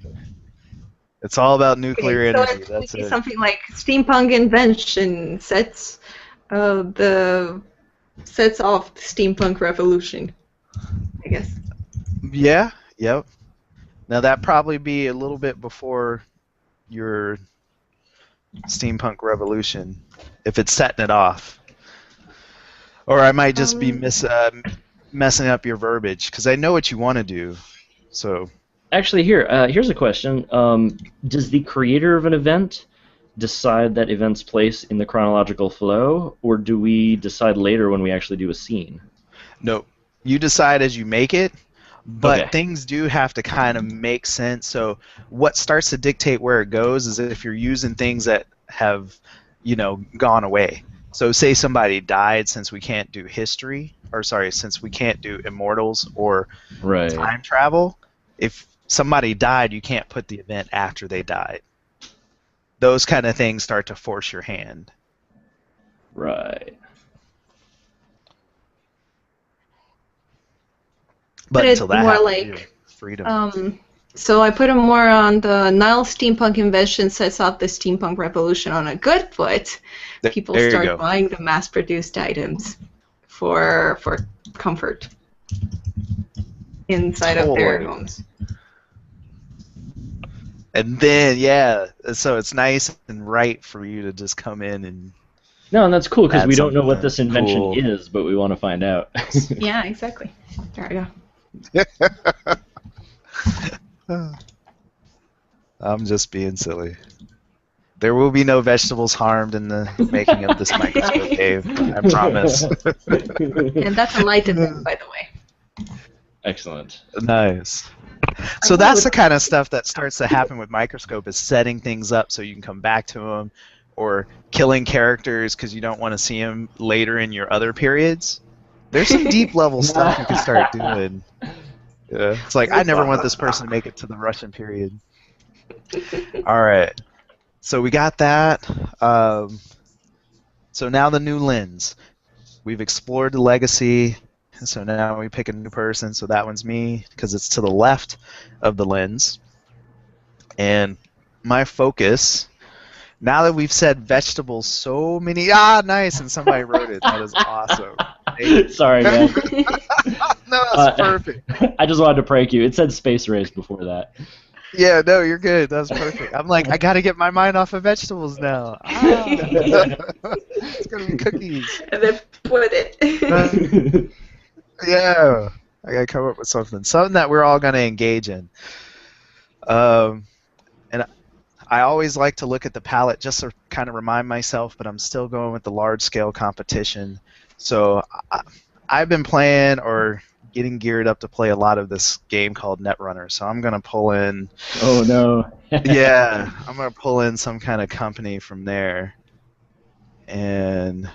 It's all about nuclear energy. So That's it. Something like steampunk invention sets, the sets off the steampunk revolution, I guess. Yeah. Yep. Now that'd probably be a little bit before your steampunk revolution, if it's setting it off. Or I might just be messing up your verbiage because I know what you want to do. So. Actually, here's a question. Does the creator of an event decide that event's place in the chronological flow, or do we decide later when we actually do a scene? No, you decide as you make it, but things do have to kind of make sense. So what starts to dictate where it goes is if you're using things that have, gone away. So say somebody died, since we can't do since we can't do immortals or time travel. If somebody died, you can't put the event after they died. Those kind of things start to force your hand. Right. But until that more happens, like freedom. So I put them more on the Nile steampunk invention sets off the steampunk revolution on a good foot. People start buying the mass-produced items for comfort inside of their homes. And then, so it's nice and right for you to just come in and... No, and that's cool, because we don't know what this invention is, but we want to find out. Yeah, exactly. There we go. I'm just being silly. There will be no vegetables harmed in the making of this microscope cave, I promise. And that's a light event, by the way. Excellent. Nice. So that's the kind of stuff that starts to happen with Microscope, is setting things up so you can come back to them, or killing characters because you don't want to see them later in your other periods. There's some deep level stuff you can start doing. Yeah. It's like, I never want this person to make it to the Russian period. All right. So we got that. So now the new lens. We've explored the legacy. So now we pick a new person. So that one's me, because it's to the left of the lens. And my focus, now that we've said vegetables so many... nice, and somebody wrote it. That is awesome. Sorry, man. No, that's perfect. I just wanted to prank you. It said space race before that. Yeah, no, you're good. That's perfect. I'm like, I gotta get my mind off of vegetables now. It's gonna be cookies. And then put it. Yeah, I gotta come up with something that we're all gonna engage in. And I always like to look at the palette just to kind of remind myself, but I'm still going with the large-scale competition. So I've been playing or getting geared up to play a lot of this game called Netrunner. So I'm gonna pull in. Oh no. Yeah, I'm gonna pull in some kind of company from there. And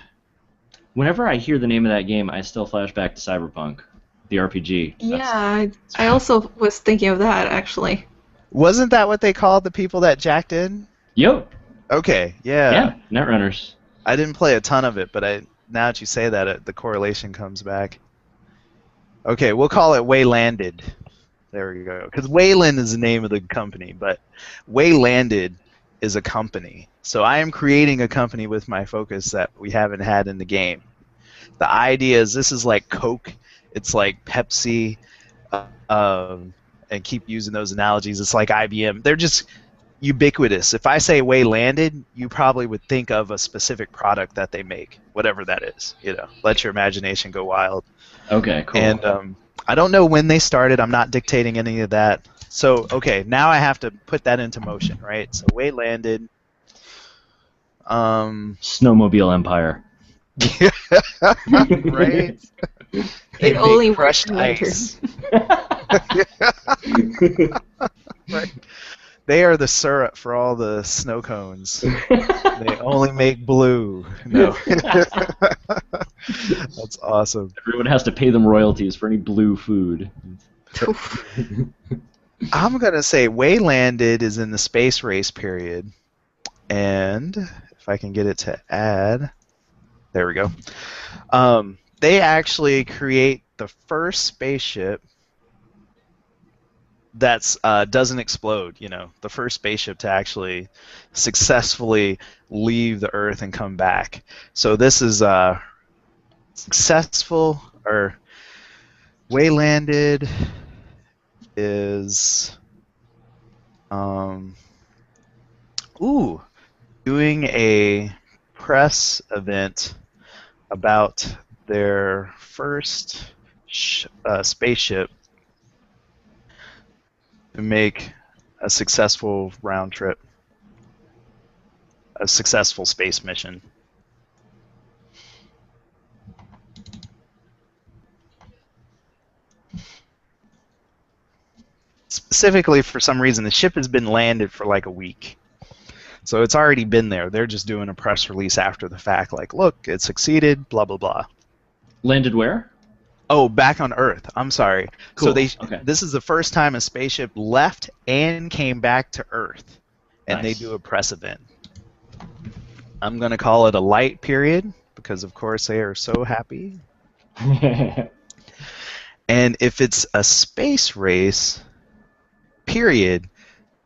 whenever I hear the name of that game, I still flash back to Cyberpunk, the RPG. Yeah, I also was thinking of that, actually. Wasn't that what they called the people that jacked in? Yep. Okay, yeah. Yeah, Netrunners. I didn't play a ton of it, but now that you say that, the correlation comes back. Okay, we'll call it Waylanded. There we go. Because Wayland is the name of the company, but Waylanded is a company. So I am creating a company with my focus that we haven't had in the game. The idea is this is like Coke. It's like Pepsi. and keep using those analogies. It's like IBM. They're just ubiquitous. If I say way landed, you probably would think of a specific product that they make, whatever that is. Let your imagination go wild. Okay, cool. And I don't know when they started. I'm not dictating any of that. So, okay, now I have to put that into motion, right? So way landed. Snowmobile Empire. Right? It only works crushed in winter. ice. Right. They are the syrup for all the snow cones. They only make blue. No. That's awesome. Everyone has to pay them royalties for any blue food. I'm going to say Waylanded is in the space race period. And if I can get it to add, there we go. They actually create the first spaceship that's doesn't explode, the first spaceship to actually successfully leave the Earth and come back. So this is successful, or Waylanded is doing a press event about their first spaceship to make a successful round trip, a successful space mission. Specifically, for some reason, the ship has been landed for like a week. So it's already been there. They're just doing a press release after the fact, like, look, it succeeded, blah, blah, blah. Landed where? Oh, back on Earth. I'm sorry. Cool. So this is the first time a spaceship left and came back to Earth, and Nice. they do a press event. I'm going to call it a light period because, of course, they are so happy. And if it's a space race period,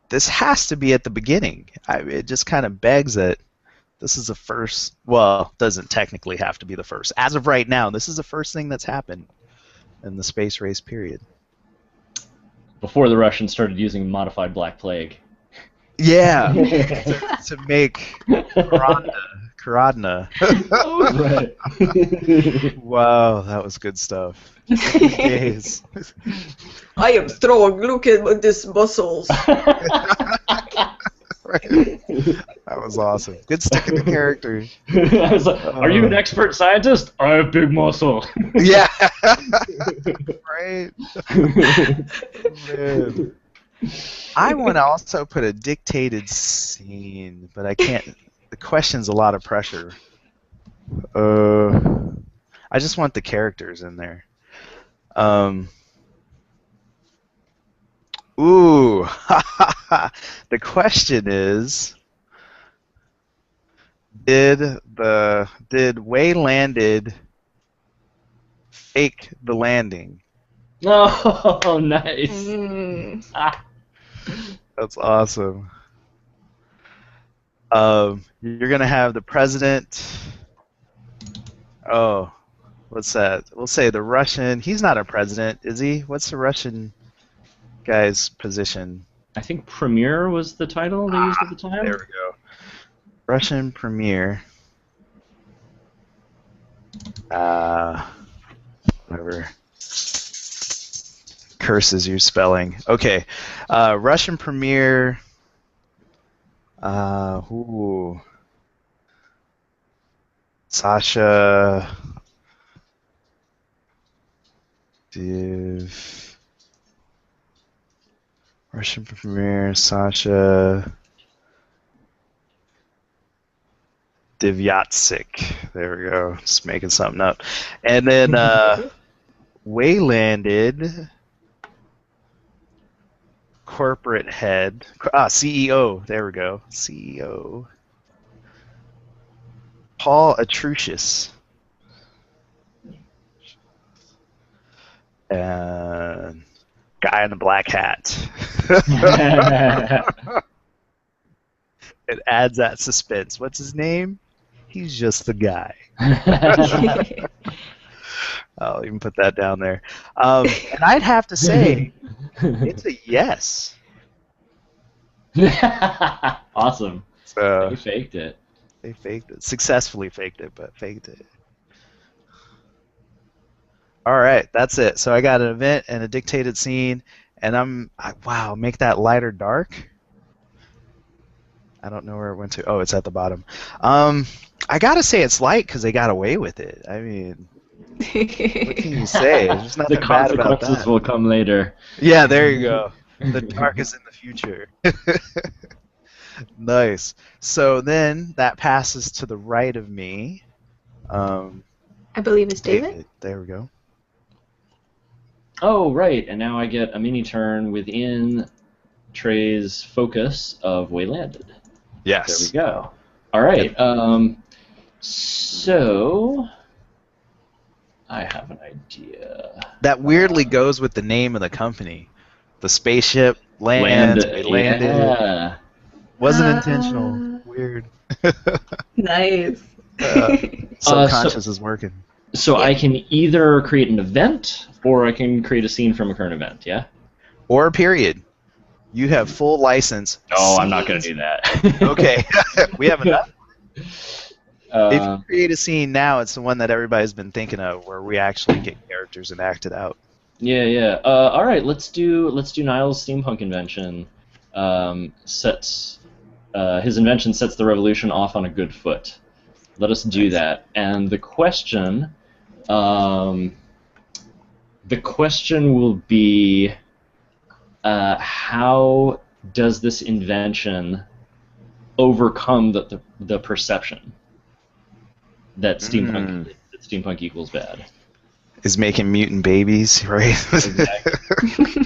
this has to be at the beginning. It just kind of begs that this is the first. Well, doesn't technically have to be the first. As of right now, this is the first thing that's happened in the space race period. Before the Russians started using modified Black Plague. Yeah, to make Karadna. Right. Wow, that was good stuff. Days. I am strong. Look at these muscles. Right. That was awesome. Good stick in the character. I was like, are you an expert scientist? I have big muscle. Yeah. Right. Man. I want to also put a dictated scene, but I can't. The question's a lot of pressure. I just want the characters in there. Ooh. The question is, did Waylanded fake the landing? Oh, nice. Mm. That's awesome. You're gonna have the president. Oh, what's that? We'll say the Russian. He's not a president, is he? What's the Russian guy's position? I think Premier was the title they used at the time. There we go. Russian premier. Whatever. Curses your spelling. Okay. Russian premier. Sasha. Russian premier Sasha Divyatsik. There we go. Just making something up. And then Waylanded corporate head. CEO. There we go. CEO. Paul Atrocious. And guy in the black hat. It adds that suspense. What's his name? He's just the guy. I'll even put that down there. And I'd have to say it's a yes. Awesome. So They faked it. they faked it, successfully faked it, but faked it. All right, that's it. So I got an event and a dictated scene, and wow, make that lighter dark. I don't know where it went to. Oh, it's at the bottom. I gotta say it's light because they got away with it. I mean, what can you say? There's The nothing bad about consequences that. will come later. Yeah, there you go. The dark is in the future. Nice. So then that passes to the right of me. I believe it's David. There we go. Oh, right, and now I get a mini turn within Trey's focus of Waylanded. Yes. There we go. All right. So I have an idea. That weirdly goes with the name of the company. The spaceship lands. They landed. Yeah. Wasn't intentional. Weird. Nice. Subconscious is working. So I can either create an event or I can create a scene from a current event, yeah? Or a period. You have full license. Oh, I'm not going to do that. Okay. We have enough. If you Uh, create a scene now, it's the one that everybody's been thinking of, where we actually get characters and act it out. yeah. All right, let's do Niall's steampunk invention. His invention sets the revolution off on a good foot. Let us do that. And the question will be, how does this invention overcome the perception that steampunk equals bad? Is making mutant babies, right? Exactly.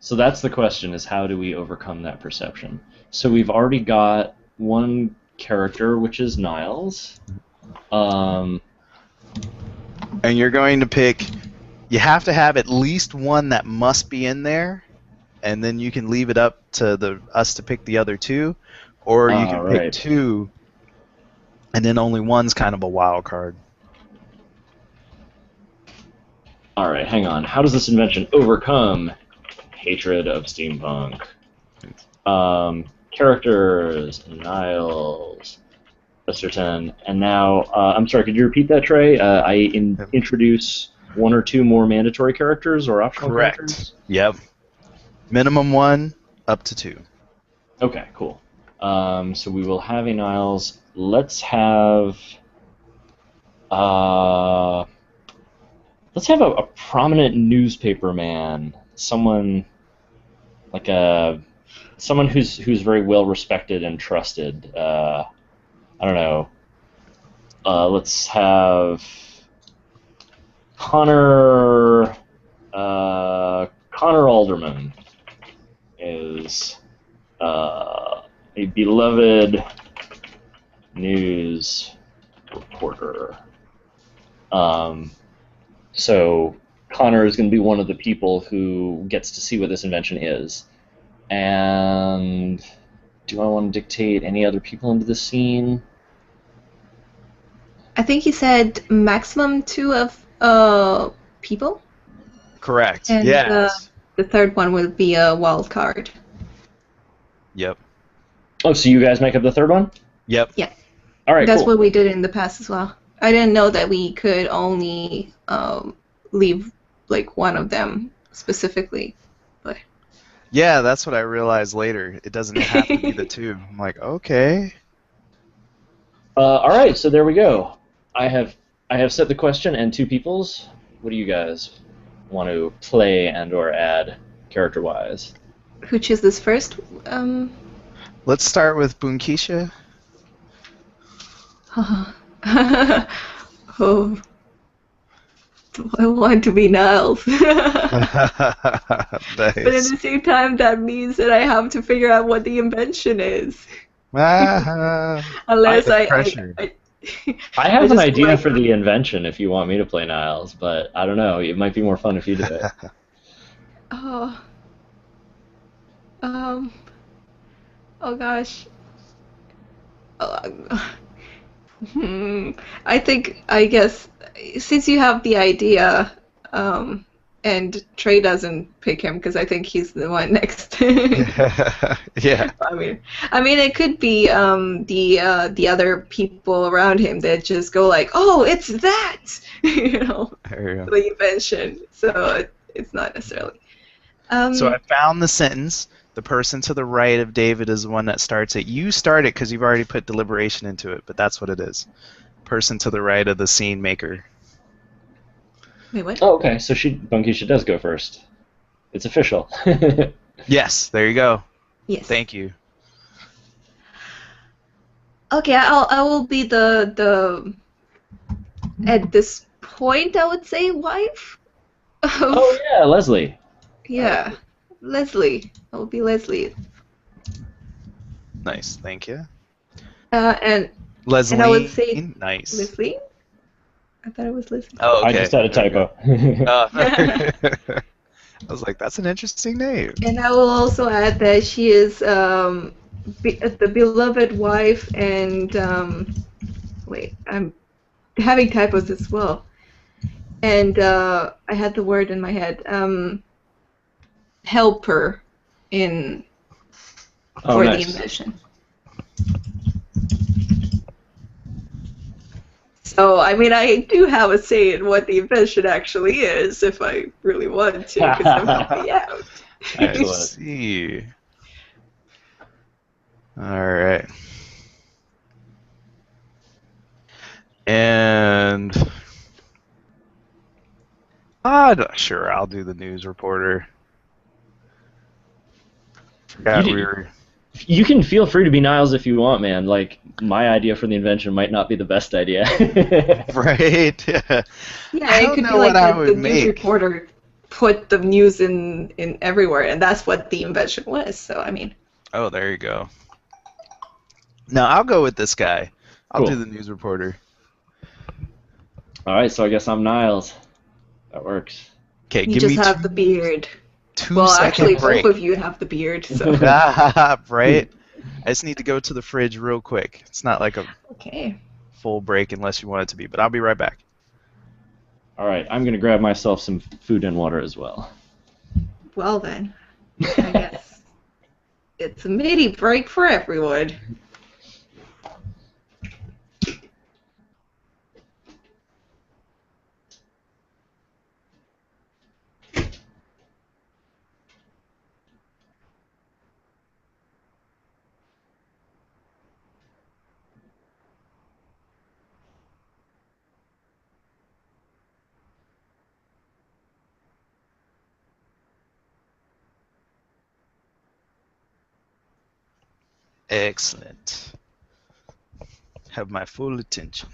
So that's the question: is how do we overcome that perception? So we've already got one character, which is Niles. And you're going to pick. You have to have at least one that must be in there, and then you can leave it up to us to pick the other two, or you can pick two, and then only one's kind of a wild card. All right, hang on. How does this invention overcome hatred of steampunk? Characters, Niles, Chesterton, and now, I'm sorry, could you repeat that, Trey? Introduce one or two more mandatory characters or optional characters? Yep. Minimum one, up to two. Okay, cool. So we will have a Niles. Let's have a prominent newspaper man, someone like someone who's very well respected and trusted. I don't know. Let's have Connor Alderman is a beloved news reporter. So Connor is going to be one of the people who gets to see what this invention is. And do I want to dictate any other people into the scene? I think he said maximum 2 of people. Correct. And yes. The third one will be a wild card. Yep. Oh, so you guys make up the third one? Yep. Yeah. All right, That's cool. what we did in the past as well. I didn't know that we could only leave like one of them specifically. But Yeah, that's what I realized later. It doesn't have to be the two. I'm like, okay. All right, so there we go. I have set the question and two peoples. What do you guys want to play and or add character-wise? who chooses first? Let's start with Bunkisha. Oh, I want to be Niles. Nice. But at the same time, that means that I have to figure out what the invention is. Unless I have an just idea like- for the invention if you want me to play Niles, but I don't know. It might be more fun if you do it. Oh gosh. I guess, since you have the idea, and Trey doesn't pick him because I think he's the one next. Yeah. I mean, it could be the other people around him that just go like, "Oh, it's that," There you go. the invention. So it's not necessarily. So I Um, found the sentence. The person to the right of David is the one that starts it. You start it because you've already put deliberation into it, but that's what it is. Person to the right of the scene maker. Wait, what? Oh, okay. So Bunkisha does go first. It's official. Yes, there you go. Yes. Thank you. Okay, I will be the at this point I would say wife Oh of yeah, Leslie. yeah, Leslie. I will be Leslie. Nice. Thank you. And I would Leslie. say Nice. Leslie. I thought it was Leslie. Oh, I okay. just had a There you go. typo. I was like, that's an interesting name. And I will also add that she is the beloved wife and wait, I'm having typos as well. And I had the word in my head. Helper in Oh, for the nice. invention. So, I mean, I do have a say in what the invention actually is if I really want to, because I'm helping out. I Excellent. see. All right. And sure, I'll do the news reporter. Forgot we were. You can feel free to be Niles if you want, man. Like, my idea for the invention might not be the best idea. Right. Yeah. Yeah, I it don't could be know what like I the would news make. reporter put the news in everywhere, and that's what the invention was. So, I mean, Oh, there you go. No, I'll go with this guy. I'll do Cool. the news reporter. All right, so I guess I'm Niles. That works. Okay, you give just me have the beard. Well, 2 second actually, both break. of you have the beard, so. Right? I just need to go to the fridge real quick. It's not like a Okay. full break unless you want it to be, but I'll be right back. All right, I'm going to grab myself some food and water as well. Well, then, I guess it's a mini break for everyone. Excellent. Have my full attention.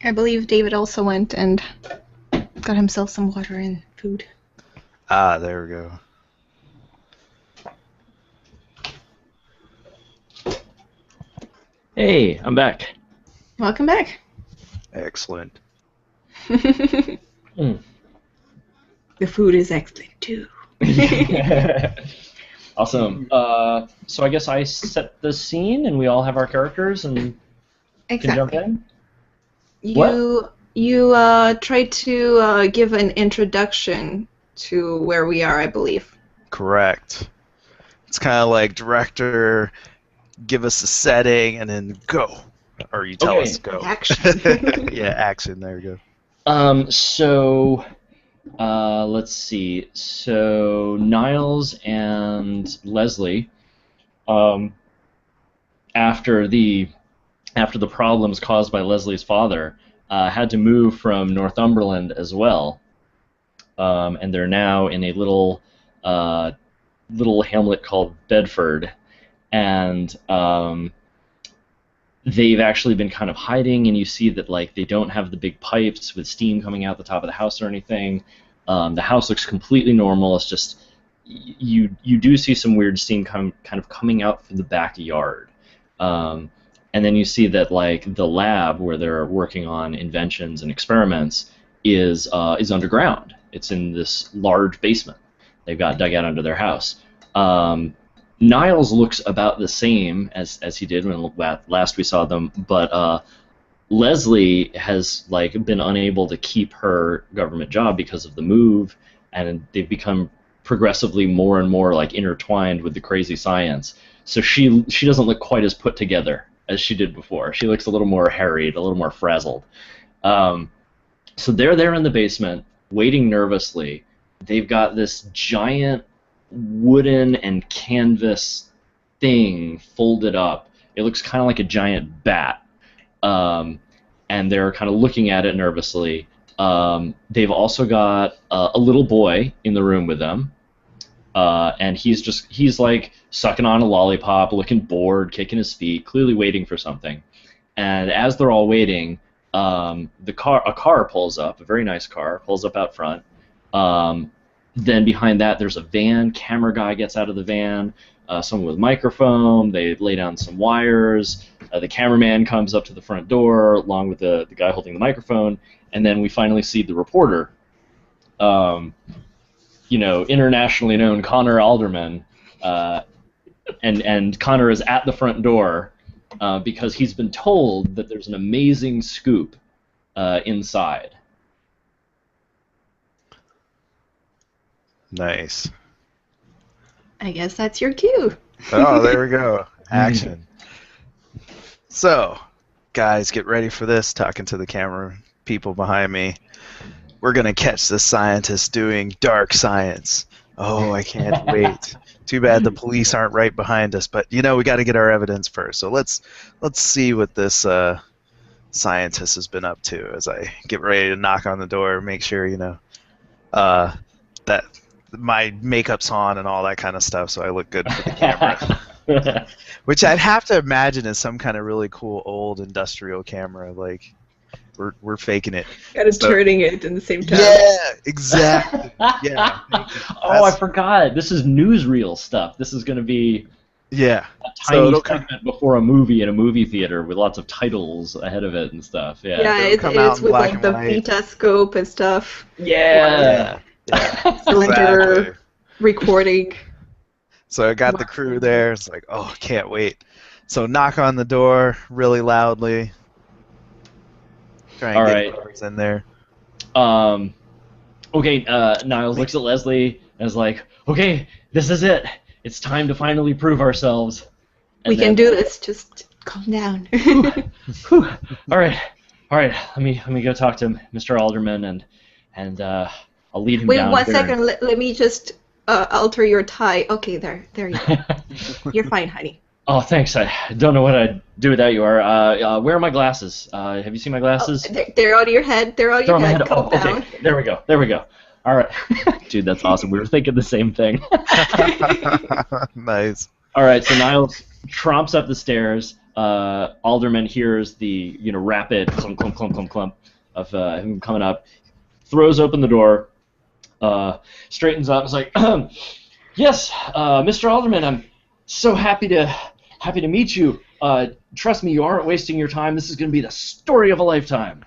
I believe David also went and got himself some water and food. Ah, there we go. Hey, I'm back. Welcome back. Excellent. Mm. The food is excellent too. Awesome. So I guess I set the scene, and we all have our characters, and can jump in. You tried to give an introduction to where we are, I believe. Correct. It's kind of like director, give us a setting, and then go. Or you tell us to go. Action. Yeah, action. There you go. So let's see. So Niles and Leslie, after the problems caused by Leslie's father, had to move from Northumberland as well, and they're now in a little hamlet called Bedford, and they've actually been kind of hiding, and you see that like they don't have the big pipes with steam coming out the top of the house or anything. The house looks completely normal. It's just you do see some weird steam kind of coming out from the backyard. And then you see that like the lab where they're working on inventions and experiments is underground. It's in this large basement they've got dug out under their house. Niles looks about the same as he did when last we saw them, but Leslie has like been unable to keep her government job because of the move, and they've become progressively more and more like intertwined with the crazy science. So she doesn't look quite as put together as she did before. She looks a little more harried, a little more frazzled. So they're there in the basement, waiting nervously. They've got this giant wooden and canvas thing folded up. It looks kind of like a giant bat. And they're kind of looking at it nervously. They've also got a little boy in the room with them. And he's like sucking on a lollipop, looking bored, kicking his feet, clearly waiting for something. And as they're all waiting, a car pulls up, a very nice car, pulls up out front. Then behind that, there's a van. Camera guy gets out of the van. Someone with microphone. They lay down some wires. The cameraman comes up to the front door along with the guy holding the microphone. And then we finally see the reporter. Internationally known Connor Alderman, and Connor is at the front door because he's been told that there's an amazing scoop inside. Nice. I guess that's your cue. Oh, there we go. Action. So, guys, get ready for this. Talking to the camera people behind me. We're going to catch the scientist doing dark science. Oh, I can't wait. Too bad the police aren't right behind us, but we got to get our evidence first. So let's see what this scientist has been up to as I get ready to knock on the door, make sure that my makeup's on and all that kind of stuff, so I look good for the camera. Which I'd have to imagine is some kind of really cool old industrial camera, like we're faking it. Kind of turning it in the same time. Yeah, exactly. Yeah. I forgot. This is newsreel stuff. This is going to be a tiny segment before a movie in a movie theater with lots of titles ahead of it and stuff. Yeah, it's with like the Vitascope and stuff. Yeah. Cylinder Exactly. recording. So I got the crew there. It's like, oh, can't wait. So knock on the door really loudly. Try and get whoever's in there. Okay, Niles looks at Leslie and is like, okay, this is it. It's time to finally prove ourselves. We can do this. Just calm down. Whew. All right. Let me go talk to Mr. Alderman and I'll lead him down. Wait 1 second. Let me just alter your tie. Okay, there you go. You're fine, honey. Oh, thanks. I don't know what I'd do without you. Where are my glasses? Have you seen my glasses? Oh, they're on your head. They're on your head. Calm down. Okay. There we go. All right. Dude, that's awesome. We were thinking the same thing. Nice. All right, so Niles tromps up the stairs, Alderman hears the rapid clump clump clump clump clump of him coming up, throws open the door, straightens up, and is like, "Yes, Mr. Alderman, I'm so happy to meet you. Trust me, you aren't wasting your time. This is going to be the story of a lifetime."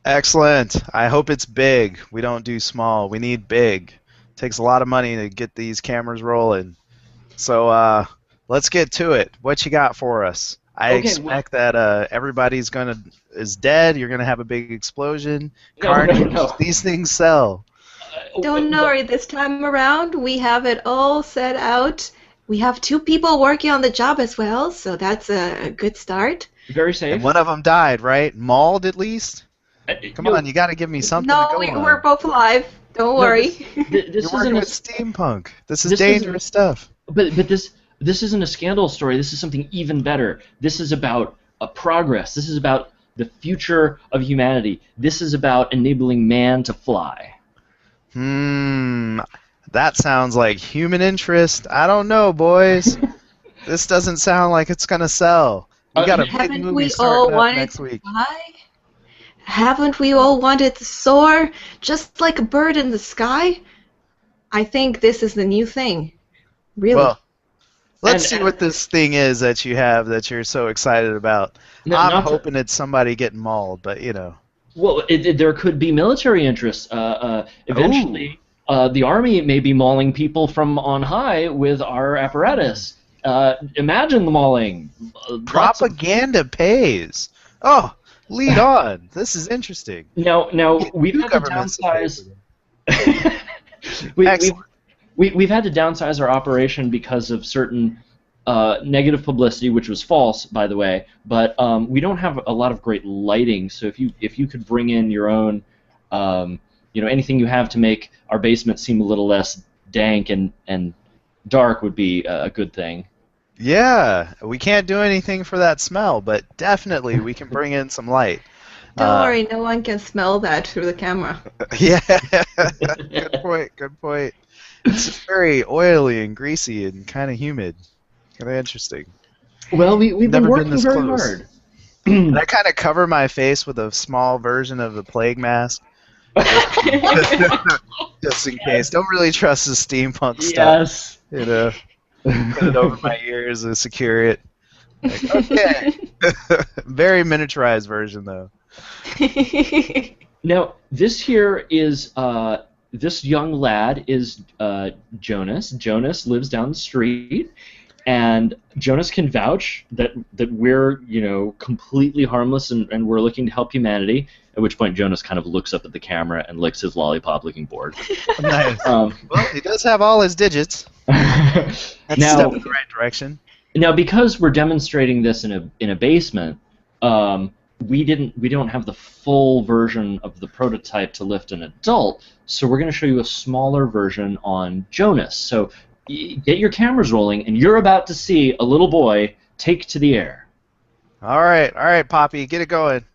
Excellent. I hope it's big. We don't do small. We need big. Takes a lot of money to get these cameras rolling. So let's get to it. What you got for us? I expect that everybody's is dead. You're gonna have a big explosion. Carnage. No. These things sell. Don't worry, this time around we have it all set out. We have 2 people working on the job as well, so that's a good start. Very safe. And one of them died, right? Mauled at least? Come on, you got to give me something to go on. No, we're both alive. Don't worry. This You're working with steampunk. This is dangerous stuff. But this isn't a scandal story. This is something even better. This is about progress. This is about the future of humanity. This is about enabling man to fly. That sounds like human interest. I don't know, boys. This doesn't sound like it's going to sell. We got a big movie starting up next week. Haven't we all wanted to soar just like a bird in the sky? I think this is the new thing. Really. Well, let's see what this thing is that you have that you're so excited about. I'm hoping it's somebody getting mauled, but Well, there could be military interests. Eventually, the army may be mauling people from on high with our apparatus. Imagine the mauling. Propaganda pays. Oh, lead on. This is interesting. Now we've had to downsize. We've had to downsize our operation because of certain negative publicity, which was false, by the way. But we don't have a lot of great lighting. So if you could bring in your own, anything you have to make our basement seem a little less dank and dark would be a good thing. Yeah, we can't do anything for that smell, but definitely we can bring in some light. Don't worry, no one can smell that through the camera. Yeah, good point. It's just very oily and greasy and kind of humid. Kind of interesting. Well, we've been working this very close. hard. And I kind of cover my face with a small version of the plague mask. Just in case. Don't really trust the steampunk stuff. Yes. Put it over my ears and secure it. Like, okay. Very miniaturized version, though. Now, this here is this young lad is Jonas. Jonas lives down the street, and Jonas can vouch that we're completely harmless and we're looking to help humanity. At which point Jonas kind of looks up at the camera and licks his lollipop-looking board. Nice. Well, he does have all his digits. That's a step in the right direction. Now, because we're demonstrating this in a basement, we don't have the full version of the prototype to lift an adult, so we're going to show you a smaller version on Jonas. So get your cameras rolling, and you're about to see a little boy take to the air. All right, Poppy, get it going.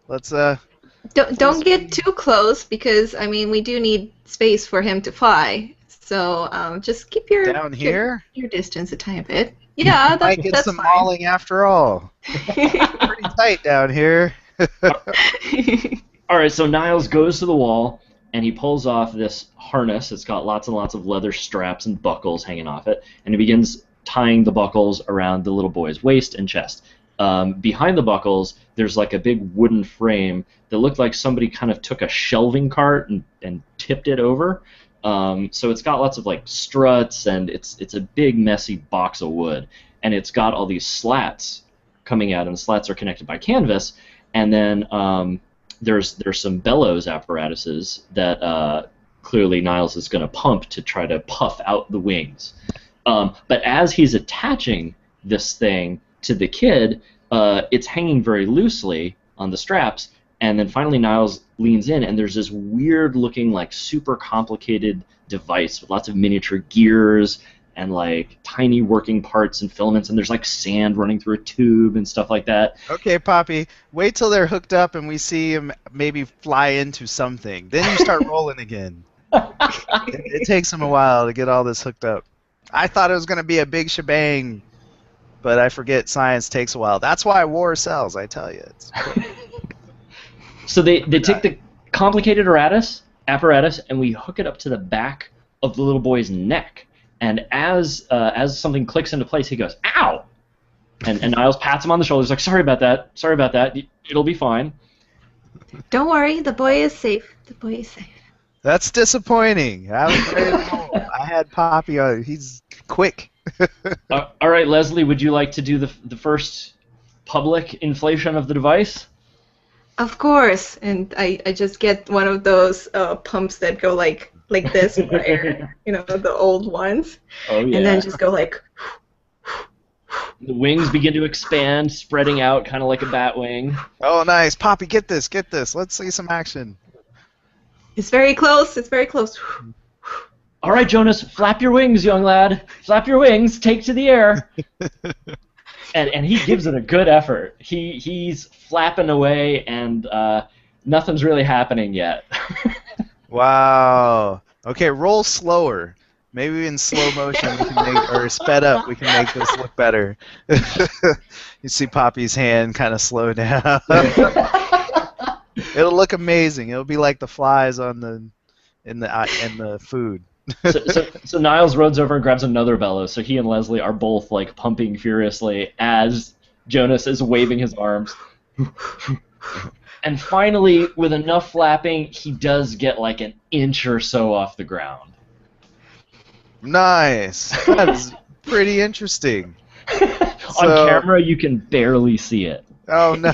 Let's Don't get too close because we do need space for him to fly. So just keep your distance a tiny bit. Yeah, might get some mauling after all. Pretty tight down here. All right, so Niles goes to the wall and he pulls off this harness. It's got lots and lots of leather straps and buckles hanging off it, and he begins tying the buckles around the little boy's waist and chest. Behind the buckles, there's like a big wooden frame that looked like somebody kind of took a shelving cart and tipped it over. So it's got lots of like struts, and it's a big messy box of wood, and it's got all these slats coming out, and the slats are connected by canvas, and then there's some bellows apparatuses that clearly Niles is going to pump to try to puff out the wings. But as he's attaching this thing to the kid, it's hanging very loosely on the straps, and then finally Niles leans in, and there's this weird-looking, like, super complicated device with lots of miniature gears and, like, tiny working parts and filaments, and there's, like, sand running through a tube and stuff like that. Okay, Poppy, wait till they're hooked up and we see him maybe fly into something. Then you start rolling again. It takes him a while to get all this hooked up. I thought it was going to be a big shebang. but I forget science takes a while. That's why war sells, I tell you. It's So they take the complicated apparatus and we hook it up to the back of the little boy's neck. And as something clicks into place, he goes, "Ow!" And Niles pats him on the shoulder. He's like, "Sorry about that. Sorry about that. It'll be fine." Don't worry, the boy is safe. The boy is safe. That's disappointing. I was ready to roll. I had Poppy on. He's quick. All right, Leslie, would you like to do the first public inflation of the device? Of course. And I just get one of those pumps that go like this, where, you know, the old ones. Oh, yeah. And then just go like. The wings begin to expand, spreading out kind of like a bat wing. Oh, nice. Poppy, get this. Get this. Let's see some action. It's very close. It's very close. All right, Jonas, flap your wings, young lad. Flap your wings. Take to the air. And he gives it a good effort. He's flapping away, and nothing's really happening yet. Wow. Okay, roll slower. Maybe in slow motion we can make, or sped up, we can make this look better. You see Poppy's hand kind of slow down. It'll look amazing. It'll be like the flies on in the food. So Niles runs over and grabs another bellows. So he and Leslie are both like pumping furiously as Jonas is waving his arms. And finally, with enough flapping, he does get like an inch or so off the ground. Nice. That's pretty interesting. On camera, you can barely see it. Oh no!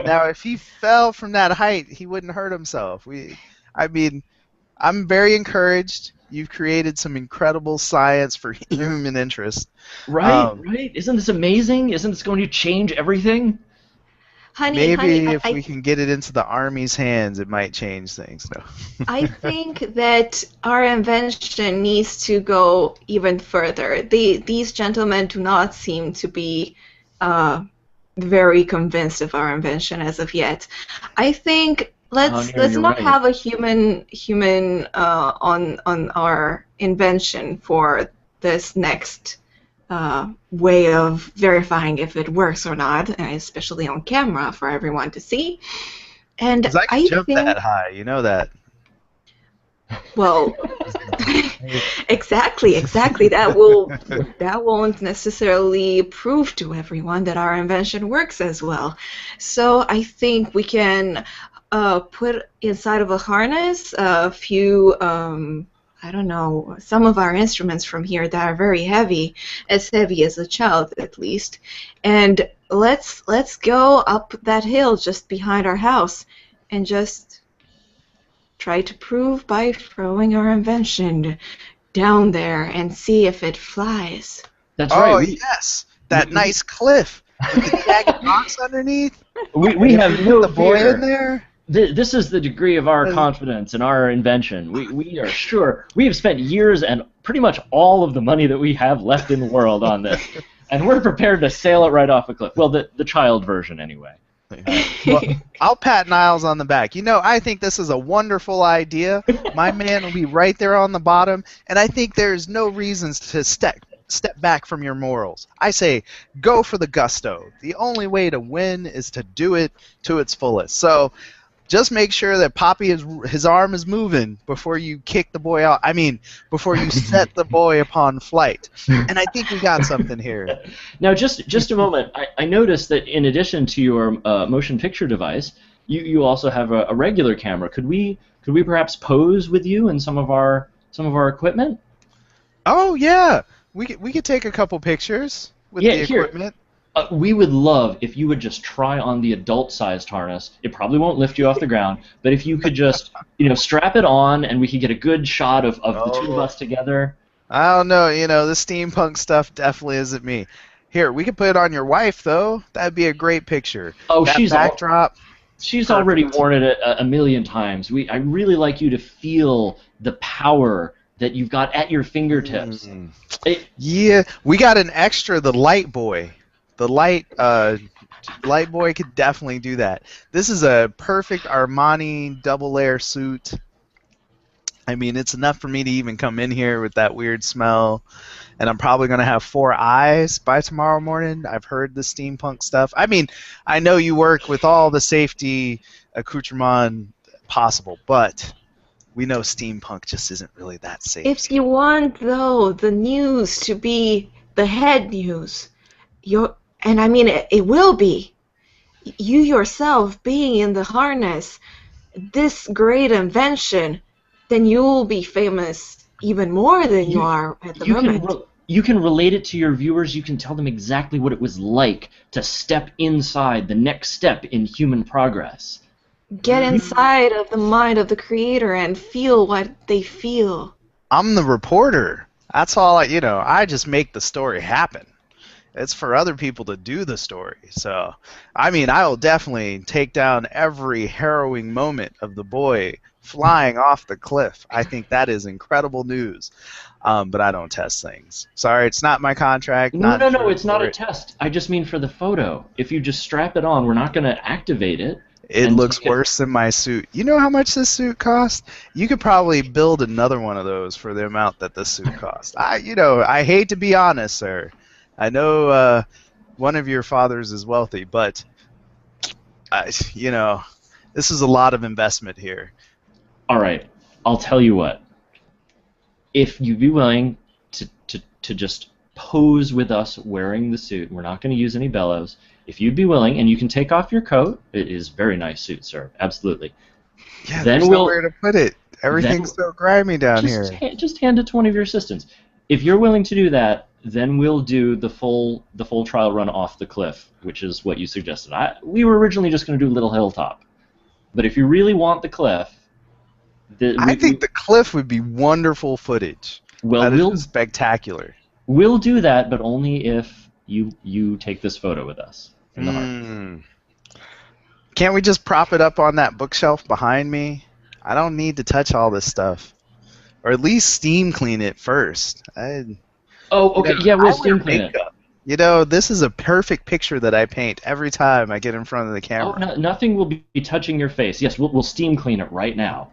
Now, if he fell from that height, he wouldn't hurt himself. I mean, I'm very encouraged. You've created some incredible science for human interest. Right, right. Isn't this amazing? Isn't this going to change everything? Maybe if we can get it into the Army's hands, it might change things. No. I think that our invention needs to go even further. These gentlemen do not seem to be very convinced of our invention as of yet. I think let's not have a human on our invention for this next way of verifying if it works or not, and especially on camera for everyone to see. And I can jump that high, you know that. Well, exactly. That won't necessarily prove to everyone that our invention works as well. So I think we can put inside of a harness a few. I don't know, some of our instruments from here that are very heavy, as heavy as a child at least, and let's go up that hill just behind our house and just try to prove by throwing our invention down there and see if it flies. That's right. Oh, yes, that nice cliff with the jagged rocks underneath. We have no the boy fear. in there. This is the degree of our confidence in our invention. We are sure. We have spent years and pretty much all of the money that we have left in the world on this, and we're prepared to sail it right off a cliff. Well, the child version, anyway. Well, I'll pat Niles on the back. You know, I think this is a wonderful idea. My man will be right there on the bottom, and I think there's no reasons to step back from your morals. I say, go for the gusto. The only way to win is to do it to its fullest. So just make sure that Poppy his arm is moving before you kick the boy out. I mean, before you set the boy upon flight. And I think we got something here. Now, just a moment. I noticed that in addition to your motion picture device, you also have a regular camera. Could we perhaps pose with you and some of our equipment? Oh yeah, we could take a couple pictures with the equipment. We would love if you would just try on the adult-sized harness. It probably won't lift you off the ground, but if you could just, strap it on, and we could get a good shot of the two of us together. I don't know. The steampunk stuff definitely isn't me. Here, we could put it on your wife, though. That'd be a great picture. Oh, that backdrop. She's perfect. Already worn it a million times. I really like you to feel the power that you've got at your fingertips. Yeah, we got an extra, the light boy. The light boy could definitely do that. This is a perfect Armani double layer suit. I mean, it's enough for me to even come in here with that weird smell, and I'm probably going to have 4 eyes by tomorrow morning. I've heard the steampunk stuff. I mean, I know you work with all the safety accoutrement possible, but we know steampunk just isn't really that safe. If you want, though, the news to be the head news, and I mean, it will be. You yourself being in the harness, this great invention, then you'll be famous even more than you are at the moment. You can relate it to your viewers. You can tell them exactly what it was like to step inside the next step in human progress. Get inside of the mind of the creator and feel what they feel. I'm the reporter. That's all I just make the story happen. It's for other people to do the story. So, I mean, I will definitely take down every harrowing moment of the boy flying off the cliff. I think that is incredible news. But I don't test things. Sorry, it's not my contract. No, it's not a test. I just mean for the photo. If you just strap it on, we're not going to activate it. It looks worse than my suit. You know how much this suit costs? You could probably build another one of those for the amount that this suit costs. I hate to be honest, sir. I know one of your fathers is wealthy, but this is a lot of investment here. All right, I'll tell you what. If you'd be willing to just pose with us wearing the suit, we're not going to use any bellows. If you'd be willing, and you can take off your coat, it is a very nice suit, sir. Absolutely. Yeah, there's nowhere to put it. Everything's so grimy down here. Just hand it to one of your assistants. If you're willing to do that, then we'll do the full trial run off the cliff, which is what you suggested. We were originally just going to do Little Hilltop, but if you really want the cliff, I think the cliff would be wonderful footage. Well, that is spectacular. We'll do that, but only if you take this photo with us in the heart. Can't we just prop it up on that bookshelf behind me? I don't need to touch all this stuff, or at least steam clean it first. We'll steam clean it. This is a perfect picture that I paint every time I get in front of the camera. Oh, nothing will be touching your face. Yes, we'll steam clean it right now.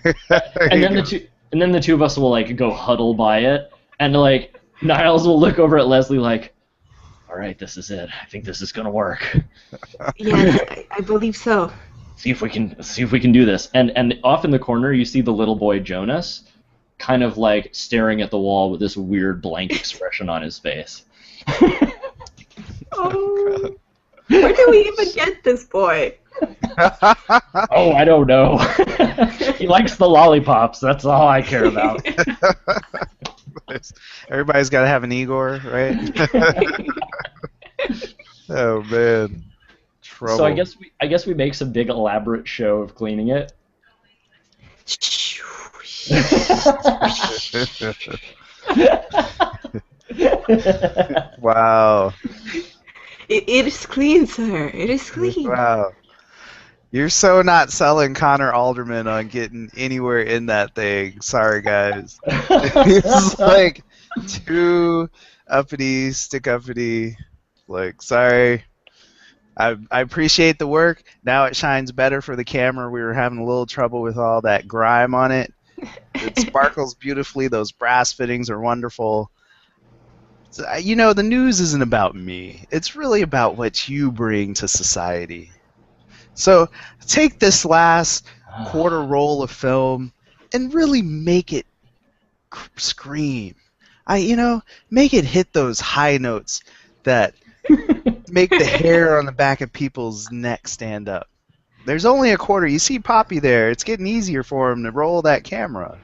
and then the two of us will go huddle by it, and Niles will look over at Leslie like, all right, this is it. I think this is gonna work. Yeah, I believe so. See if we can do this. And off in the corner, you see the little boy Jonas, kind of staring at the wall with this weird blank expression on his face. Oh, where do we even get this boy? Oh, I don't know. He likes the lollipops. That's all I care about. Everybody's got to have an Igor, right? Oh man, trouble. So I guess we make some big elaborate show of cleaning it. Wow. It is clean, sir. It is clean. Wow. You're so not selling Connor Alderman on getting anywhere in that thing. Sorry, guys. It's too uppity, stick uppity. Sorry. I appreciate the work. Now it shines better for the camera. We were having a little trouble with all that grime on it. It sparkles beautifully. Those brass fittings are wonderful. So, the news isn't about me. It's really about what you bring to society. So take this last quarter roll of film and really make it scream. Make it hit those high notes that make the hair on the back of people's neck stand up. There's only a quarter. You see Poppy there. It's getting easier for him to roll that camera.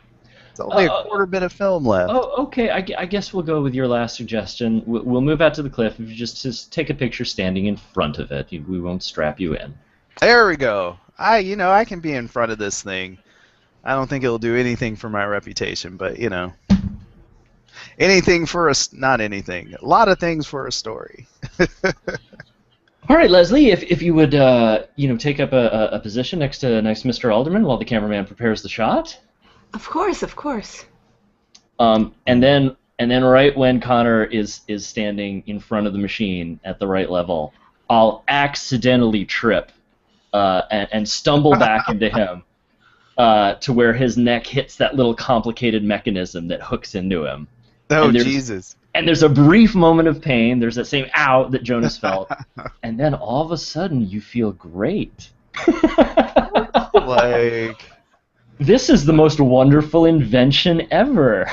It's only a quarter bit of film left. Oh, okay. I guess we'll go with your last suggestion. We'll move out to the cliff. If you just take a picture standing in front of it. We won't strap you in. There we go. I can be in front of this thing. I don't think it'll do anything for my reputation, but anything for not anything. A lot of things for a story. All right, Leslie, if you would take up a position next to Mr. Alderman while the cameraman prepares the shot. Of course. And then right when Connor is standing in front of the machine at the right level, I'll accidentally trip and stumble back into him. to where his neck hits that little complicated mechanism that hooks into him. Oh, Jesus. And there's a brief moment of pain. There's that same ow that Jonas felt. And then all of a sudden, you feel great. Like... This is the most wonderful invention ever.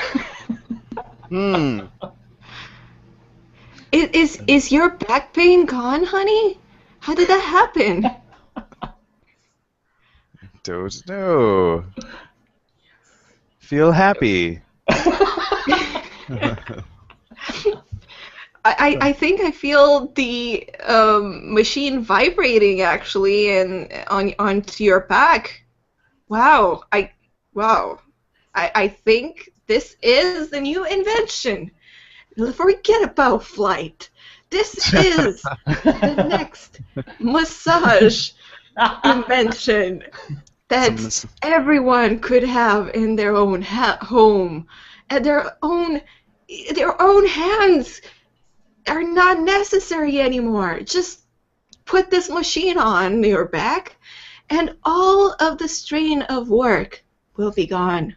Is your back pain gone, honey? How did that happen? Don't know. Feel happy. I think I feel the machine vibrating actually, and onto your back. Wow! I think this is the new invention. Forget about flight. This is the next massage invention that everyone could have in their own home, and their own hands are not necessary anymore. Just put this machine on your back, and all of the strain of work will be gone.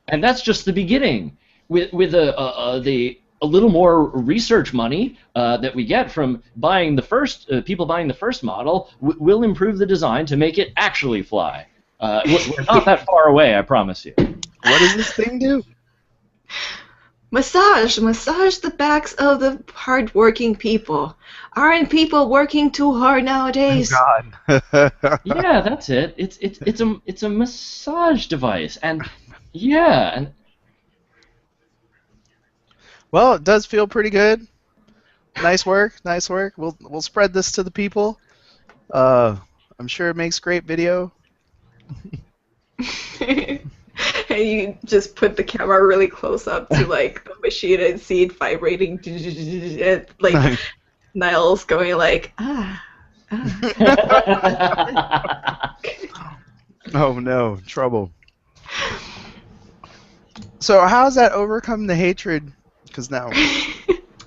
And that's just the beginning. With a little more research money that we get from buying the first people buying the first model, we'll improve the design to make it actually fly. We're not that far away, I promise you. What does this thing do? Massage the backs of the hard-working people. Aren't people working too hard nowadays? Oh, God. Yeah, that's it. It's a massage device, and yeah, and well, it does feel pretty good. Nice work, nice work. We'll spread this to the people. I'm sure it makes great video. And you just put the camera really close up to like the machine and see it vibrating, like Niles going like Oh no, trouble. So how's that overcome the hatred? Because now.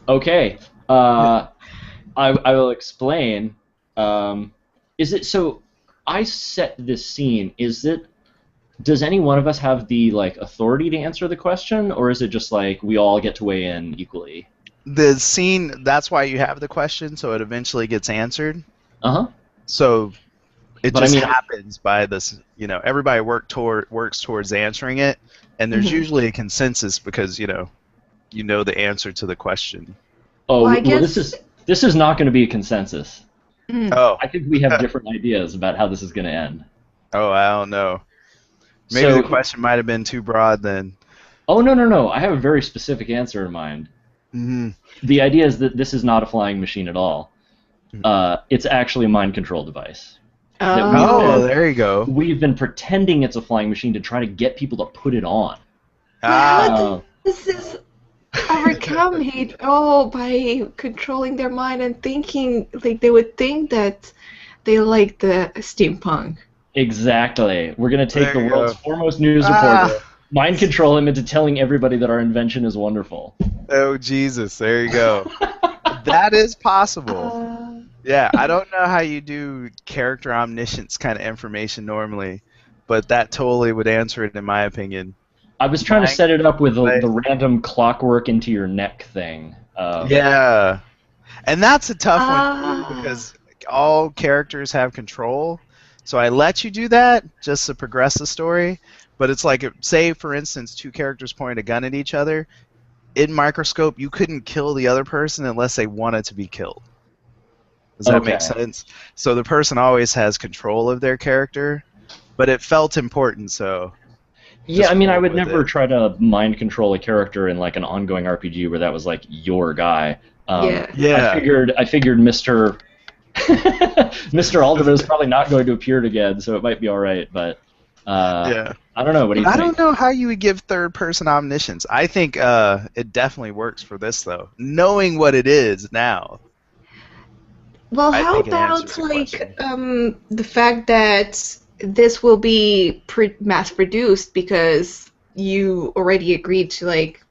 Okay, I will explain. Is it so? I set this scene. Does any one of us have the authority to answer the question, or is it just like we all get to weigh in equally? The scene. That's why you have the question, so it eventually gets answered. So it just happens by this. Everybody works towards answering it, and there's usually a consensus because you know the answer to the question. Oh, well, this is not going to be a consensus. Oh, I think we have different ideas about how this is going to end. Oh, I don't know. Maybe the question might have been too broad then. Oh, no. I have a very specific answer in mind. The idea is that this is not a flying machine at all. It's actually a mind control device. There you go. We've been pretending it's a flying machine to try to get people to put it on. This is overcome hate by controlling their mind and thinking like they would think that they like the steampunk. Exactly. We're going to take the world's foremost news reporter, mind control him into telling everybody that our invention is wonderful. Oh, Jesus. There you go. That is possible. Yeah, I don't know how you do character omniscience kind of information normally, but that totally would answer it in my opinion. I was trying to set it up with the random clockwork into your neck thing. Yeah. And that's a tough one, too, because all characters have control. So I let you do that just to progress the story. But it's like, say, for instance, two characters point a gun at each other. In Microscope, you couldn't kill the other person unless they wanted to be killed. Does that make sense? So the person always has control of their character, but it felt important, so... Yeah, I mean, I would never try to mind control a character in like an ongoing RPG where that was like your guy. I figured Mr. Mr. Alderman is probably not going to appear again, so it might be all right. But I don't know. What do you think? I don't know how you would give third-person omniscience. I think it definitely works for this, though. Knowing what it is now. Well, how about like the fact that this will be mass-produced because you already agreed to like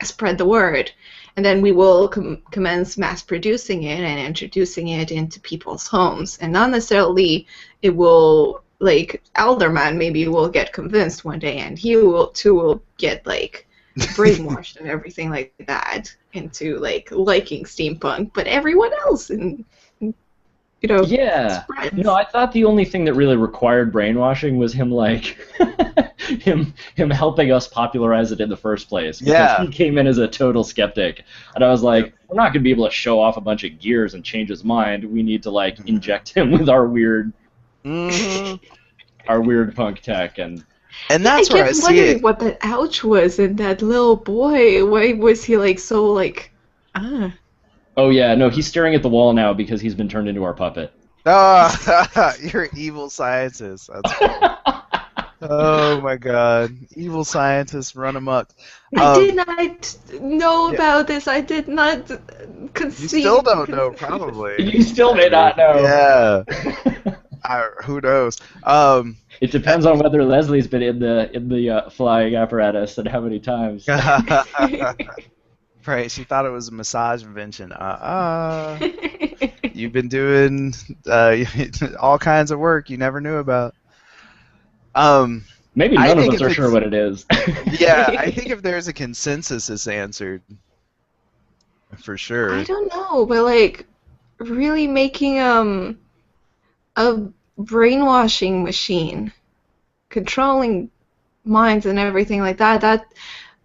spread the word, and then we will commence mass-producing it and introducing it into people's homes, and not necessarily it will like Alderman maybe will get convinced one day, and he will get like brainwashed and everything like that into like liking steampunk, but everyone else and Yeah. spreads. No, I thought the only thing that really required brainwashing was him like him helping us popularize it in the first place. Because Yeah. he came in as a total skeptic. And I was like, we're not gonna be able to show off a bunch of gears and change his mind. We need to like inject him with our weird punk tech and that's where I kept see wondering it. what that ouch was in that little boy. Why was he like so like oh yeah, no, he's staring at the wall now because he's been turned into our puppet. Oh, you're an evil scientist. That's cool. Oh my god. Evil scientists run amok. I did not know yeah. about this. I did not You conceive. still don't know, probably. You still may not know. Yeah. Who knows? It depends on whether Leslie's been in the flying apparatus and how many times. Right, she thought it was a massage invention. You've been doing all kinds of work you never knew about. Maybe I none of think us are sure what it is. Yeah, I think if there's a consensus, it's answered. For sure. I don't know, but like really making a brainwashing machine, controlling minds and everything like that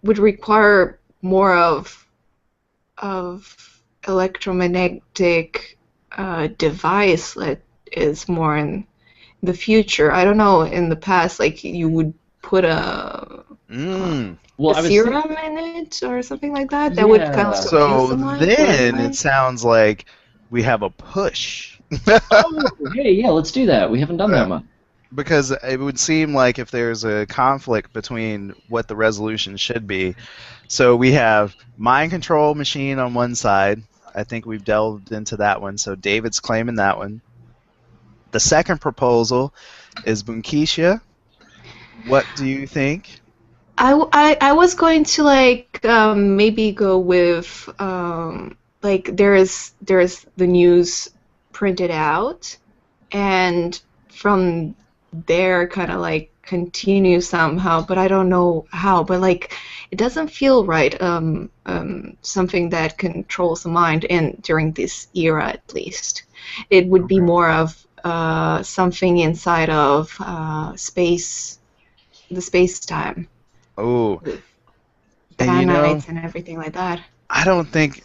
would require more of electromagnetic device that is more in the future. I don't know, in the past, like you would put a Well, I was serum in it or something like that that would kind of So confuse the mind, then right? it sounds like we have a push. oh, hey, yeah, let's do that. We haven't done that much. Because it would seem like if there's a conflict between what the resolution should be. So we have mind control machine on one side. I think we've delved into that one. So David's claiming that one. The second proposal is Bunkisha. What do you think? I was going to like maybe go with like there's the news printed out, and from there kind of like continue somehow, but I don't know how. But like it doesn't feel right. Something that controls the mind, and during this era at least, it would be more of something inside of space, the space-time. Oh, Nanites and everything like that. I don't think.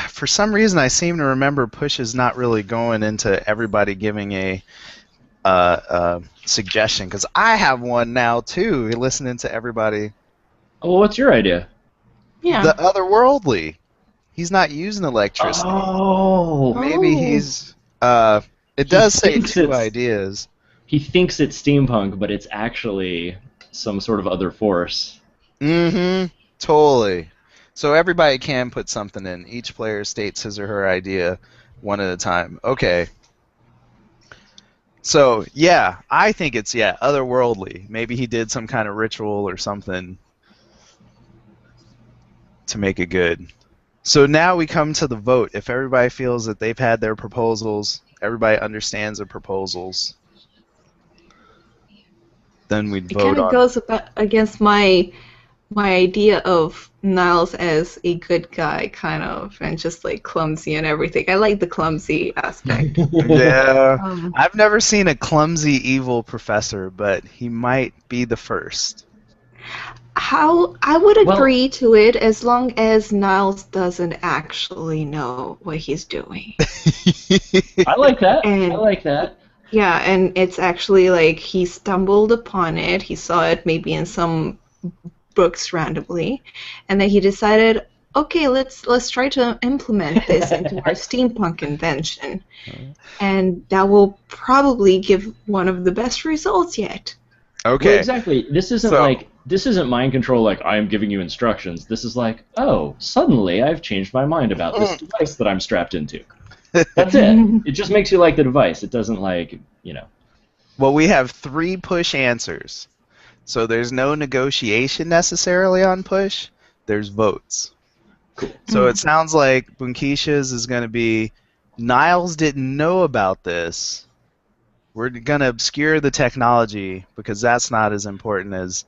For some reason, I seem to remember Push is not really going into everybody giving a suggestion, because I have one now too. Listening to everybody. Oh, well, what's your idea? Yeah. The otherworldly. He's not using electricity. Oh, Maybe he's. It does say two ideas. He thinks it's steampunk, but it's actually some sort of other force. Mm-hmm. Totally. So everybody can put something in. Each player states his or her idea one at a time. Okay. So, yeah, I think it's, otherworldly. Maybe he did some kind of ritual or something to make it good. So now we come to the vote. If everybody feels that they've had their proposals, everybody understands the proposals, then we'd vote on it. It kind of goes against my idea of Niles as a good guy, kind of, and just like clumsy and everything. I like the clumsy aspect. Yeah. I've never seen a clumsy evil professor, but he might be the first. How I would agree to it as long as Niles doesn't actually know what he's doing. I like that. I like that. Yeah, and it's actually like he stumbled upon it. He saw it maybe in some books randomly, and then he decided, okay, let's try to implement this into our steampunk invention, and that will probably give one of the best results yet. Okay. Well, exactly. This isn't mind control like I am giving you instructions. This is like, oh, suddenly I've changed my mind about this device that I'm strapped into. That's it. It just makes you like the device. It doesn't like, Well, we have 3 push answers. So there's no negotiation necessarily on push. There's votes. Cool. So it sounds like Bunkisha's is going to be Niles didn't know about this, We're gonna obscure the technology because that's not as important as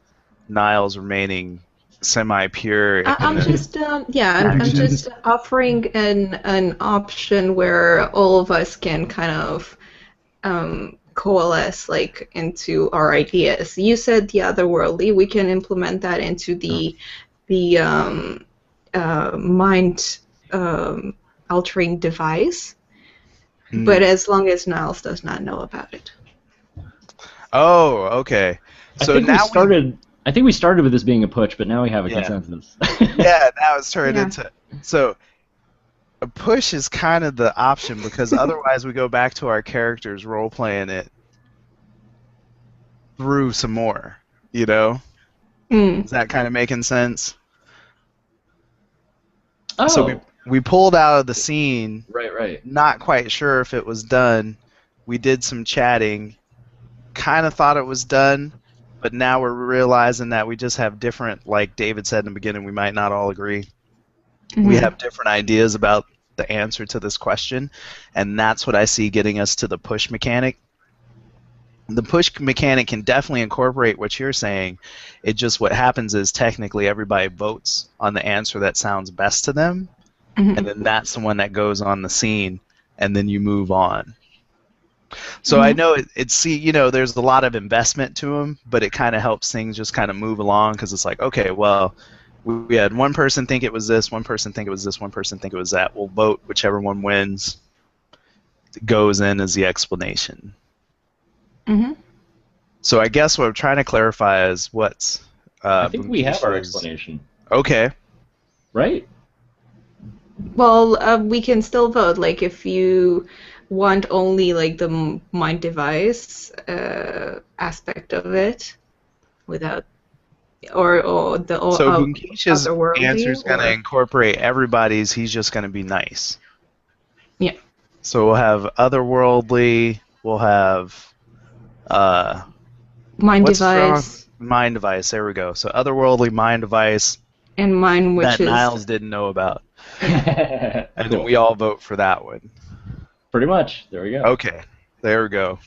Niles remaining semi-pure I'm in just I'm just offering an option where all of us can kind of coalesce like into our ideas. You said the otherworldly. We can implement that into the mind altering device, but as long as Niles does not know about it. Oh, okay. So now I think we started with this being a push, but now we have a consensus. yeah, now it's turned into so. A push is kind of the option because otherwise we go back to our characters role playing it through some more. You know, is that kind of making sense? Oh, So we pulled out of the scene. right. Not quite sure if it was done. We did some chatting. Kind of thought it was done, but now we're realizing that we just have different. Like David said in the beginning, we might not all agree. We have different ideas about the answer to this question, and that's what I see getting us to the push mechanic. The push mechanic can definitely incorporate what you're saying. It just what happens is technically everybody votes on the answer that sounds best to them, and then that's the one that goes on the scene, and then you move on. So I know there's a lot of investment to them, but it kind of helps things just kind of move along because it's like, okay, well, we had one person think it was this, one person think it was this, one person think it was that. We'll vote whichever one wins. Goes in as the explanation. So I guess what I'm trying to clarify is what's. I think we have our explanation. Okay. Right? Well, we can still vote. Like, if you want only like the mind device aspect of it, without or the so Bunkisha's answer is going to incorporate everybody's. He's just going to be nice. Yeah. So we'll have otherworldly. We'll have mind device. Mind device. There we go. So otherworldly, mind device. And mine, which that is Niles didn't know about. And then we all vote for that one. Pretty much. There we go. Okay. There we go.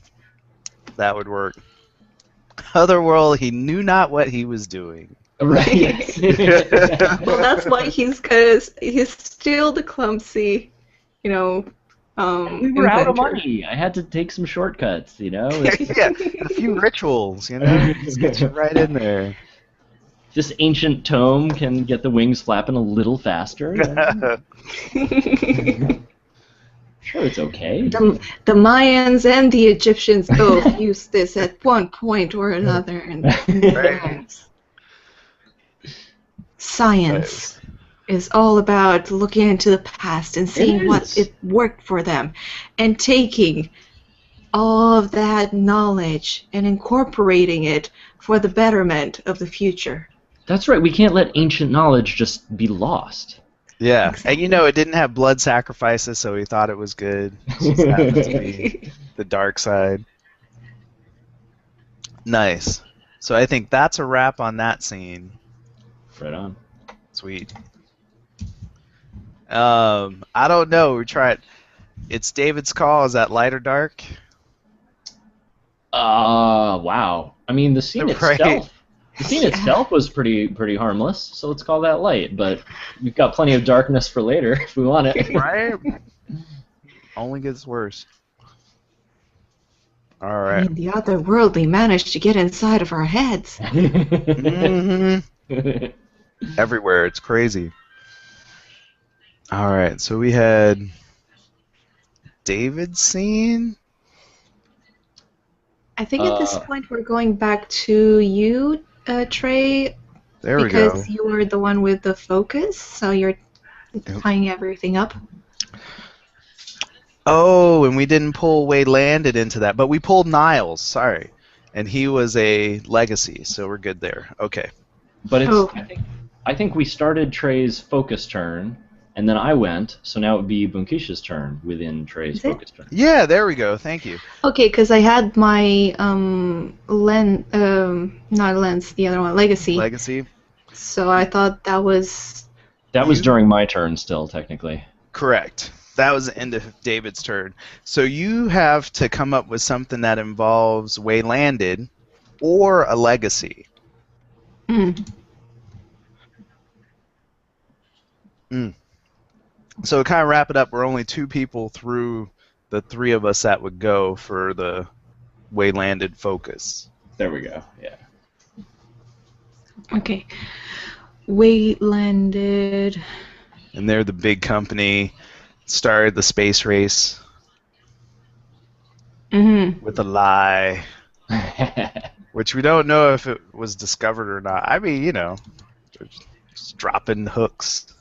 That would work. Otherworld, he knew not what he was doing. Right. Well, that's why he's still the clumsy, we were out of money. I had to take some shortcuts, Yeah, a few rituals, Just get you right in there. This ancient tome can get the wings flapping a little faster. Sure, it's okay. The Mayans and the Egyptians both used this at one point or another in their lives. Science is all about looking into the past and seeing what it worked for them, and taking all of that knowledge and incorporating it for the betterment of the future. That's right. We can't let ancient knowledge just be lost. Yeah, exactly. And it didn't have blood sacrifices, so he thought it was good. It just happened to be the dark side. Nice. So I think that's a wrap on that scene. Right on. Sweet. I don't know. We tried. It's David's call. Is that light or dark? Wow. I mean, the scene itself. The scene itself was pretty harmless, so let's call that light. But we've got plenty of darkness for later if we want it. Right? Only gets worse. All right. I mean, the otherworldly managed to get inside of our heads. Everywhere. It's crazy. All right. So we had David's scene. I think at this point we're going back to you, Trey. There we go. Because you were the one with the focus, so you're tying everything up. Oh, and we didn't pull Wade Landed into that, but we pulled Niles. Sorry, and he was a legacy, so we're good there. Okay. But it's. I think we started Trey's focus turn, and then I went, so now it would be Bunkisha's turn within Trey's focus turn. Yeah, there we go. Thank you. Okay, because I had my not lens, the other one, legacy. Legacy. So I thought that was. That was during my turn, still technically. Correct. that was the end of David's turn. So you have to come up with something that involves Waylanded or a legacy. Mm. So to kind of wrap it up, we're only 2 people through the 3 of us that would go for the Waylanded focus. There we go. Yeah. Okay. Waylanded. And they're the big company, started the space race with a lie, which we don't know if it was discovered or not. I mean, just dropping hooks.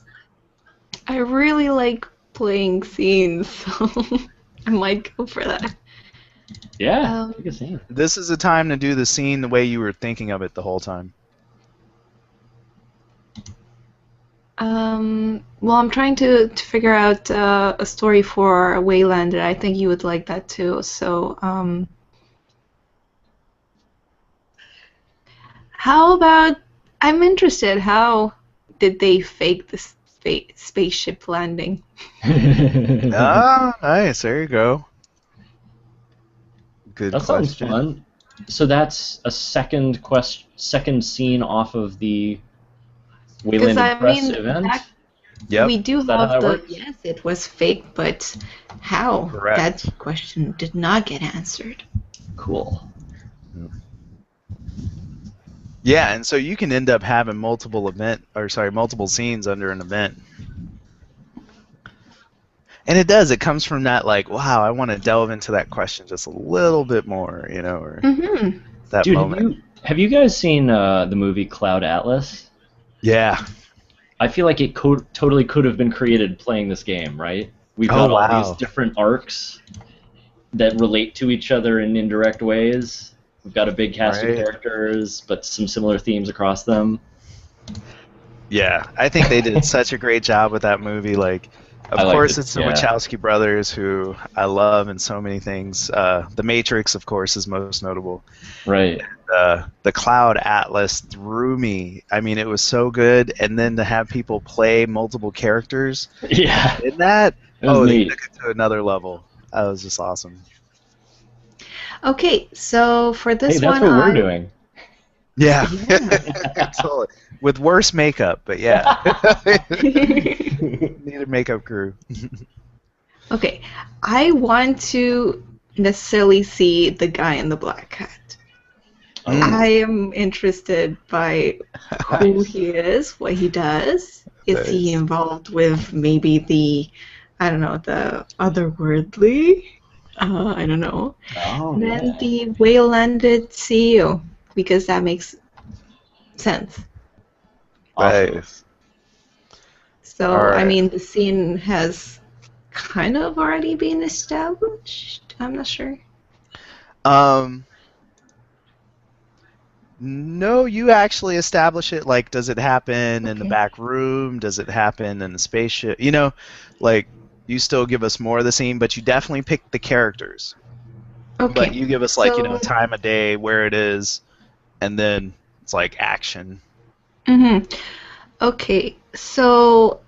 I really like playing scenes, so I might go for that. Yeah, take a scene. This is the time to do the scene the way you were thinking of it the whole time. Well, I'm trying to figure out a story for Waylanded. I think you would like that too. So, how about, I'm interested, how did they fake the spaceship landing? Ah, nice. There you go. Good that question. Sounds fun. So that's a second scene off of the Waylanded Press event? Yep. We do Is that have how that the, works? yes, it was fake, but how? Correct. That question did not get answered. Cool. Yeah, and so you can end up having multiple scenes under an event. And it comes from that, like, wow, I want to delve into that question just a little bit more, or that Dude, moment. have you guys seen the movie Cloud Atlas? Yeah. I feel like it totally could have been created playing this game, right? We've Oh, got all these different arcs that relate to each other in indirect ways. We've got a big cast of characters, but some similar themes across them. Yeah, I think they did such a great job with that movie. Like, of course, it's the Wachowski brothers, who I love in so many things. The Matrix, of course, is most notable. Right. The Cloud Atlas threw me. I mean, it was so good, and then to have people play multiple characters. Yeah. In that, they took it to another level. That was just awesome. Okay, so for this that's one, what we're doing. Yeah. Absolutely. With worse makeup, but yeah. Need a makeup crew. Okay, I want to necessarily see the guy in the black hat. I am interested by who he is, what he does. Is he involved with maybe the otherworldly? I don't know. Oh, Then the Waylanded CEO, because that makes sense. Nice. So, Right. I mean, the scene has kind of already been established. I'm not sure. No, you actually establish it. Like, does it happen in the back room? Does it happen in the spaceship? Like, you still give us more of the scene, but you definitely pick the characters. Okay. But you give us, like, time of day, where it is, and then it's like action. Okay, so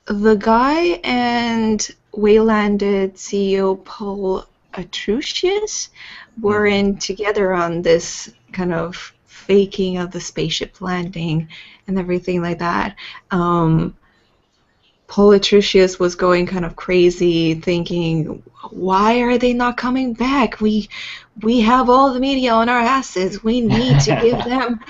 the guy and Waylanded CEO Paul Atrusius were in together on this kind of faking of the spaceship landing and everything like that. Paul Atrusius was going kind of crazy, thinking, why are they not coming back? We have all the media on our asses. We need to give them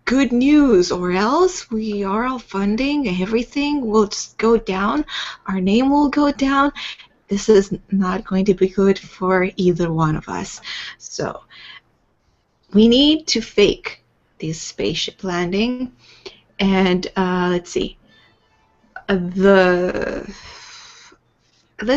good news, or else we are all funding, everything will just go down. Our name will go down. This is not going to be good for either one of us. So we need to fake this spaceship landing. And let's see. Let's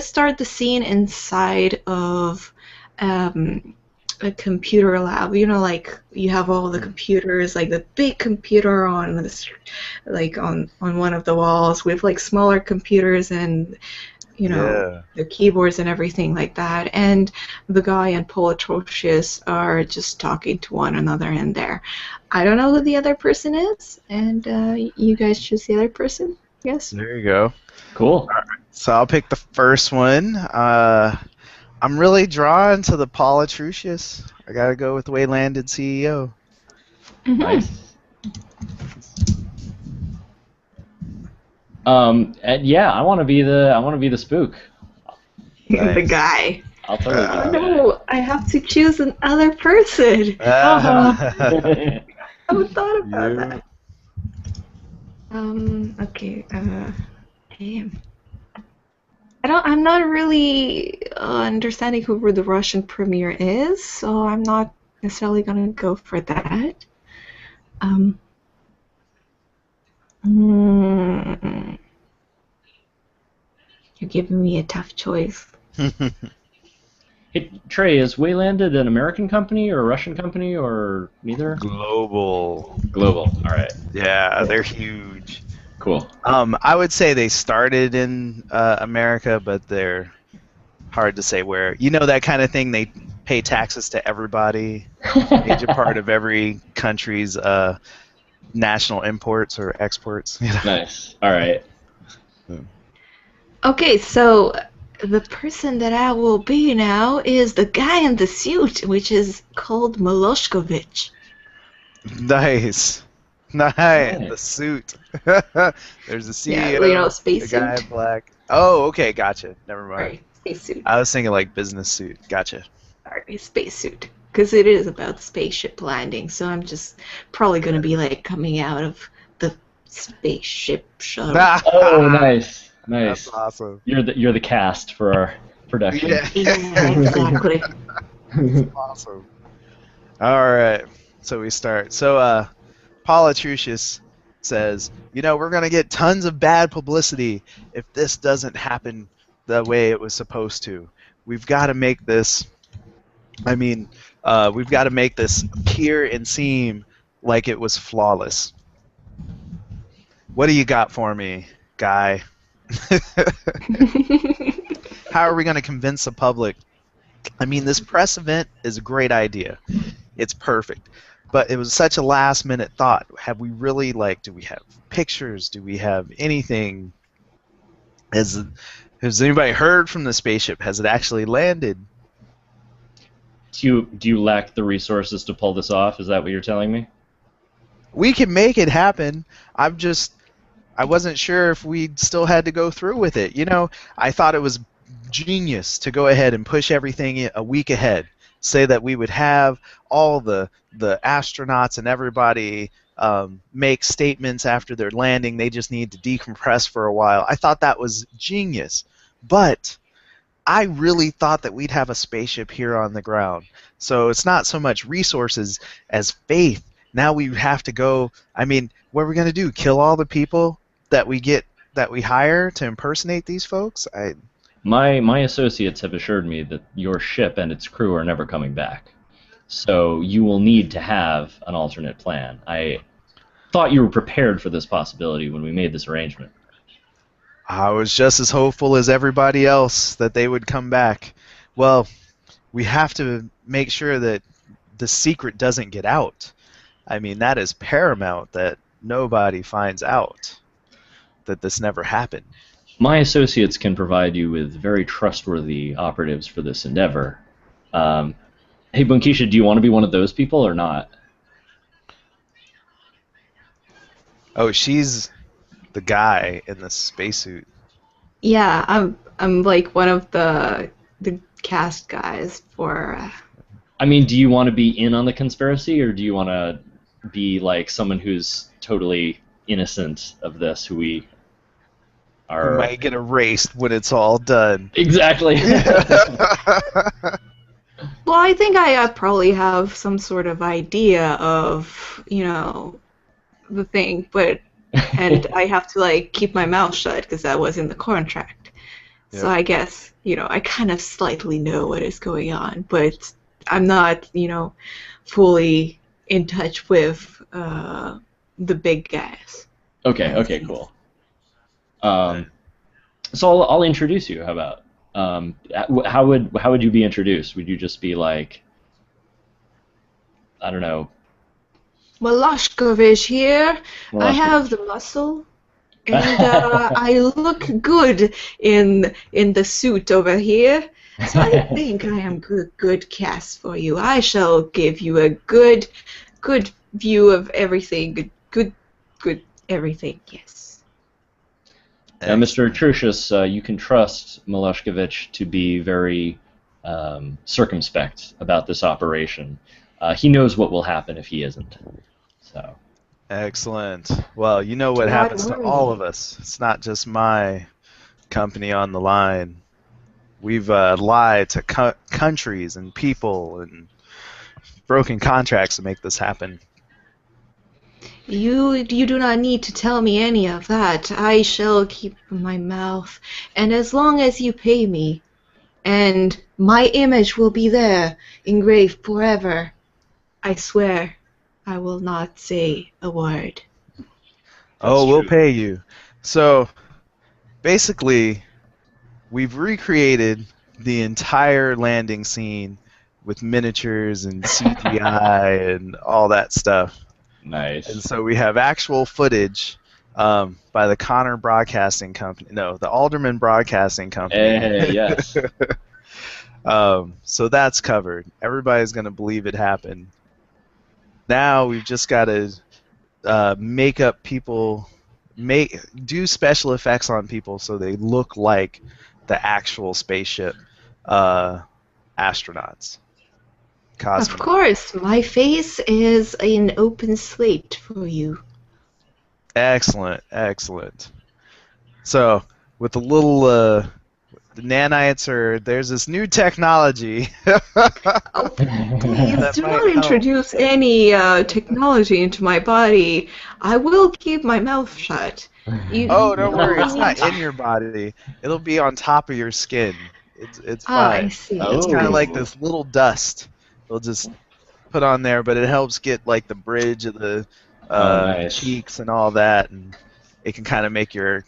start the scene inside of a computer lab. Like you have all the computers, like the big computer on this, like on one of the walls, with like smaller computers and the keyboards and everything like that. And the guy and Paul Atrusius are just talking to one another in there. I don't know who the other person is, and you guys choose the other person. Yes. There you go. Cool. So I'll pick the first one. I'm really drawn to the Paul Atrusius. I gotta go with Waylanded CEO. Nice. And yeah, I want to be the spook. The Nice. guy. I'll totally be Oh the no, I have to choose another person. I haven't thought about that. Okay. Damn. I'm not really understanding who the Russian premier is, so I'm not necessarily gonna go for that. Um. mm, You're giving me a tough choice. Hey, Trey, is Waylanded an American company or a Russian company or neither? Global. Global. All right. Yeah, they're huge. Cool. I would say they started in America, but they're hard to say where. You know that kind of thing. They pay taxes to everybody. Major part of every country's national imports or exports. You know? Nice. All right. Okay, so the person that I will be now is the guy in the suit, which is called Miloshkovich. Nice. Nice. The suit. There's the CEO, Yeah, space the guy suit. in black. Oh, okay, gotcha. Never mind. Right, space suit. I was thinking like business suit. Gotcha. Sorry, space suit. Because it is about spaceship landing, so I'm just probably going to be like coming out of the spaceship shuttle. Oh, nice. Nice. That's awesome. You're the cast for our production. Yeah, exactly. That's awesome. All right, so we start. So, Paul Atrusius says, we're going to get tons of bad publicity if this doesn't happen the way it was supposed to. We've got to make this, we've got to make this appear and seem like it was flawless. What do you got for me, guy? How are we going to convince the public? This press event is a great idea. It's perfect. But it was such a last-minute thought. Have we really, do we have pictures? Do we have anything? Has anybody heard from the spaceship? Has it actually landed? Do you lack the resources to pull this off? Is that what you're telling me? We can make it happen. I wasn't sure if we still had to go through with it. I thought it was genius to go ahead and push everything a week ahead. Say that we would have all the astronauts and everybody make statements after their landing. They just need to decompress for a while. I thought that was genius. But I really thought that we'd have a spaceship here on the ground. So it's not so much resources as faith. Now we have to go. What are we going to do? Kill all the people that we hire to impersonate these folks? My associates have assured me that your ship and its crew are never coming back. So you will need to have an alternate plan. I thought you were prepared for this possibility when we made this arrangement. I was just as hopeful as everybody else that they would come back. Well, we have to make sure that the secret doesn't get out. That is paramount, that nobody finds out that this never happened. My associates can provide you with very trustworthy operatives for this endeavor. Hey, Bunkisha, do you want to be one of those people or not? Oh, she's the guy in the spacesuit. Yeah, I'm like one of the cast guys for. Do you want to be in on the conspiracy, or do you want to be like someone who's totally innocent of this, who we are? We might get erased when it's all done. Exactly. Well, I think I probably have some sort of idea of, the thing, and I have to keep my mouth shut because that was in the contract. Yep. So I guess, I kind of slightly know what is going on, but I'm not, fully in touch with the big guys. Okay, cool. So I'll introduce you. How about? How would you be introduced? Would you just be like, I don't know, Miloshkovich here. Miloshkovich. I have the muscle. and I look good in the suit over here. So I think I am good cast for you. I shall give you a good view of everything. Good everything. Yes. Now, Mr. Atrocious, you can trust Miloshkovich to be very circumspect about this operation. He knows what will happen if he isn't. So. Excellent. Well, you know what Do not happens to worry. all of us. It's not just my company on the line. We've lied to countries and people and broken contracts to make this happen. You do not need to tell me any of that. I shall keep my mouth, and as long as you pay me, and my image will be there, engraved forever, I swear I will not say a word. Oh, we'll true. pay you. So, basically, we've recreated the entire landing scene with miniatures and CGI and all that stuff. Nice. And so we have actual footage by the Connor Broadcasting Company. No, the Alderman Broadcasting Company. Yes. So that's covered. Everybody's going to believe it happened. Now we've just got to make up people, do special effects on people so they look like the actual spaceship astronauts. Of course, my face is an open slate for you. Excellent, excellent. So, with the little the nanites there's this new technology. Oh, please do not introduce any technology into my body. I will keep my mouth shut. Oh, don't worry, it's not in your body. It'll be on top of your skin. It's fine. I see. It's kind of like this little dust. They'll just put on there, but it helps get like the bridge of the nice. cheeks and all that, and it can kind of make your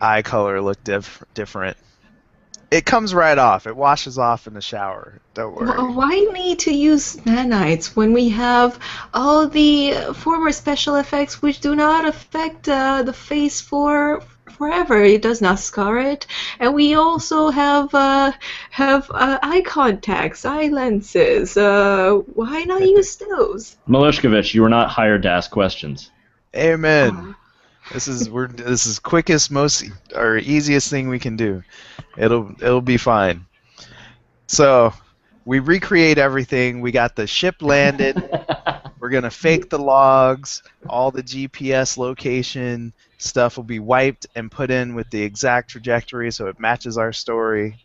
eye color look different. It comes right off. It washes off in the shower. Don't worry. Why need to use nanites when we have all the former special effects which do not affect the face for forever? It does not scar it, and we also have eye contacts, eye lenses. Why not use those? Miloshkovich, you were not hired to ask questions. Amen. This is quickest, most or easiest thing we can do. It'll be fine. So we recreate everything. We got the ship landed. We're gonna fake the logs. All the GPS location stuff will be wiped and put in with the exact trajectory so it matches our story.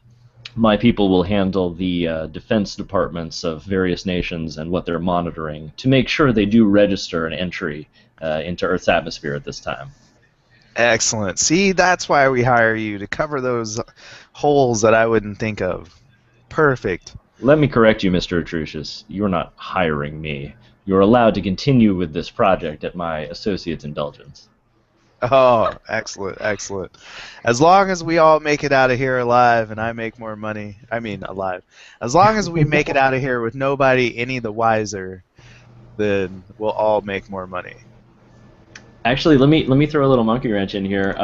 My people will handle the defense departments of various nations and what they're monitoring to make sure they do register an entry into Earth's atmosphere at this time. Excellent. See, that's why we hire you, to cover those holes that I wouldn't think of. Perfect. Let me correct you, Mr. Atrocious. You're not hiring me. You're allowed to continue with this project at my associate's indulgence. Oh, excellent, excellent. As long as we all make it out of here alive and I make more money, alive. As long as we make it out of here with nobody any the wiser, then we'll all make more money. Actually, let me throw a little monkey wrench in here.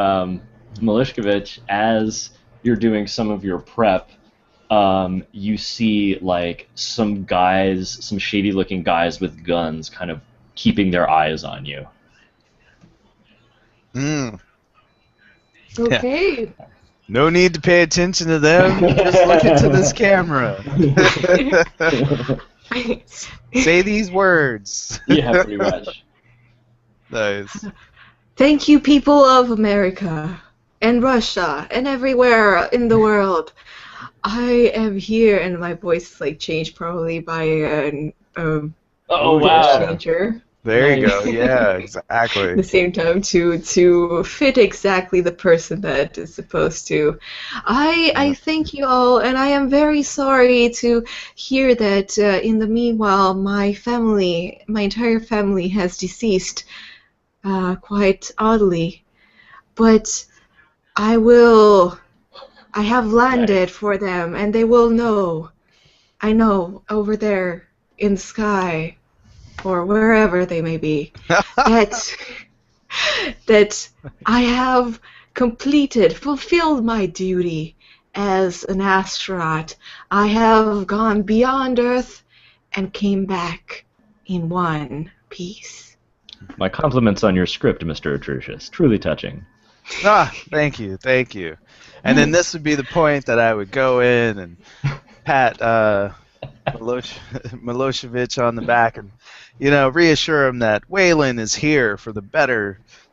Miloshkovich, as you're doing some of your prep, you see like some shady-looking guys with guns kind of keeping their eyes on you. Okay. Yeah. No need to pay attention to them. Just look into this camera. Say these words. Yeah, pretty much. Nice. Thank you, people of America and Russia and everywhere in the world. I am here, and my voice is like changed probably by an wow. changer. There you go. Yeah, exactly. At the same time, to fit exactly the person that is supposed to. I thank you all, and I am very sorry to hear that in the meanwhile, my entire family has deceased quite oddly. But I have landed for them, and they will know. I know, over there in the sky, or wherever they may be, that that I have fulfilled my duty as an astronaut. I have gone beyond Earth and came back in one piece. My compliments on your script, Mr. Atrocious. Truly touching. Thank you. And then this would be the point that I would go in and pat Milosevic on the back and, reassure him that Wayland is here for the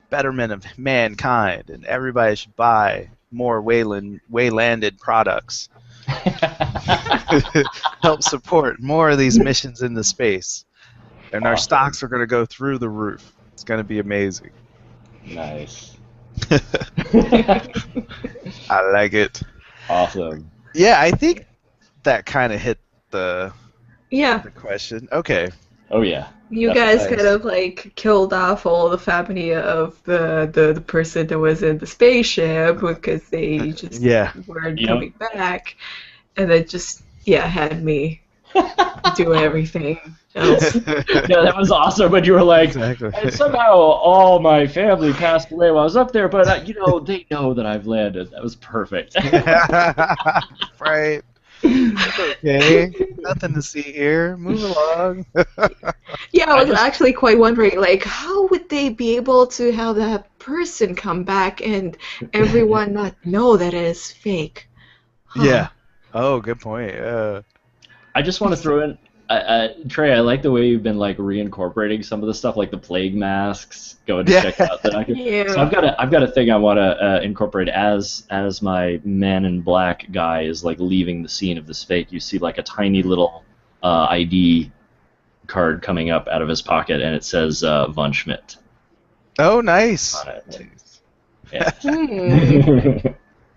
betterment of mankind, and everybody should buy more Waylanded products. Help support more of these missions into space. And our stocks are going to go through the roof. It's going to be amazing. Nice. I like it. Awesome. Yeah, I think that kind of hit the question. Okay. Oh, yeah. You That's guys nice. kind of like killed off all the family of the person that was in the spaceship because they just weren't coming back, and it just had me do everything else. Yeah, that was awesome. But you were like, Exactly. and somehow all my family passed away while I was up there, but they know that I've landed. That was perfect. Right. Okay. Nothing to see here. Move along. Yeah, I was actually quite wondering, like, how would they be able to have that person come back and everyone not know that it is fake? Huh. Yeah. Oh, good point. I just want to throw in, Trey, I like the way you've been like reincorporating some of the stuff, like the plague masks. Going to check out that. So I've got a thing I want to incorporate as my Man in Black guy is like leaving the scene of this fake. You see like a tiny little ID card coming up out of his pocket, and it says Von Schmidt. Oh, nice. On it. Yeah.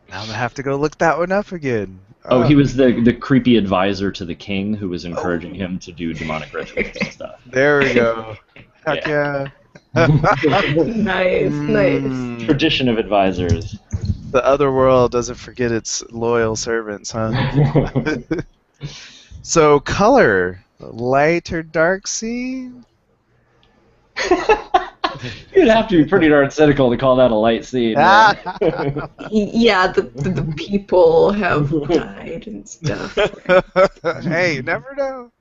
Now I'm gonna have to go look that one up again. Oh, he was the creepy advisor to the king who was encouraging him to do demonic rituals and stuff. There we go. Heck yeah. Nice. Tradition of advisors. The other world doesn't forget its loyal servants, huh? So, color, light or dark scene? You'd have to be pretty darn cynical to call that a light scene. Yeah, the people have died and stuff. Hey, you never know.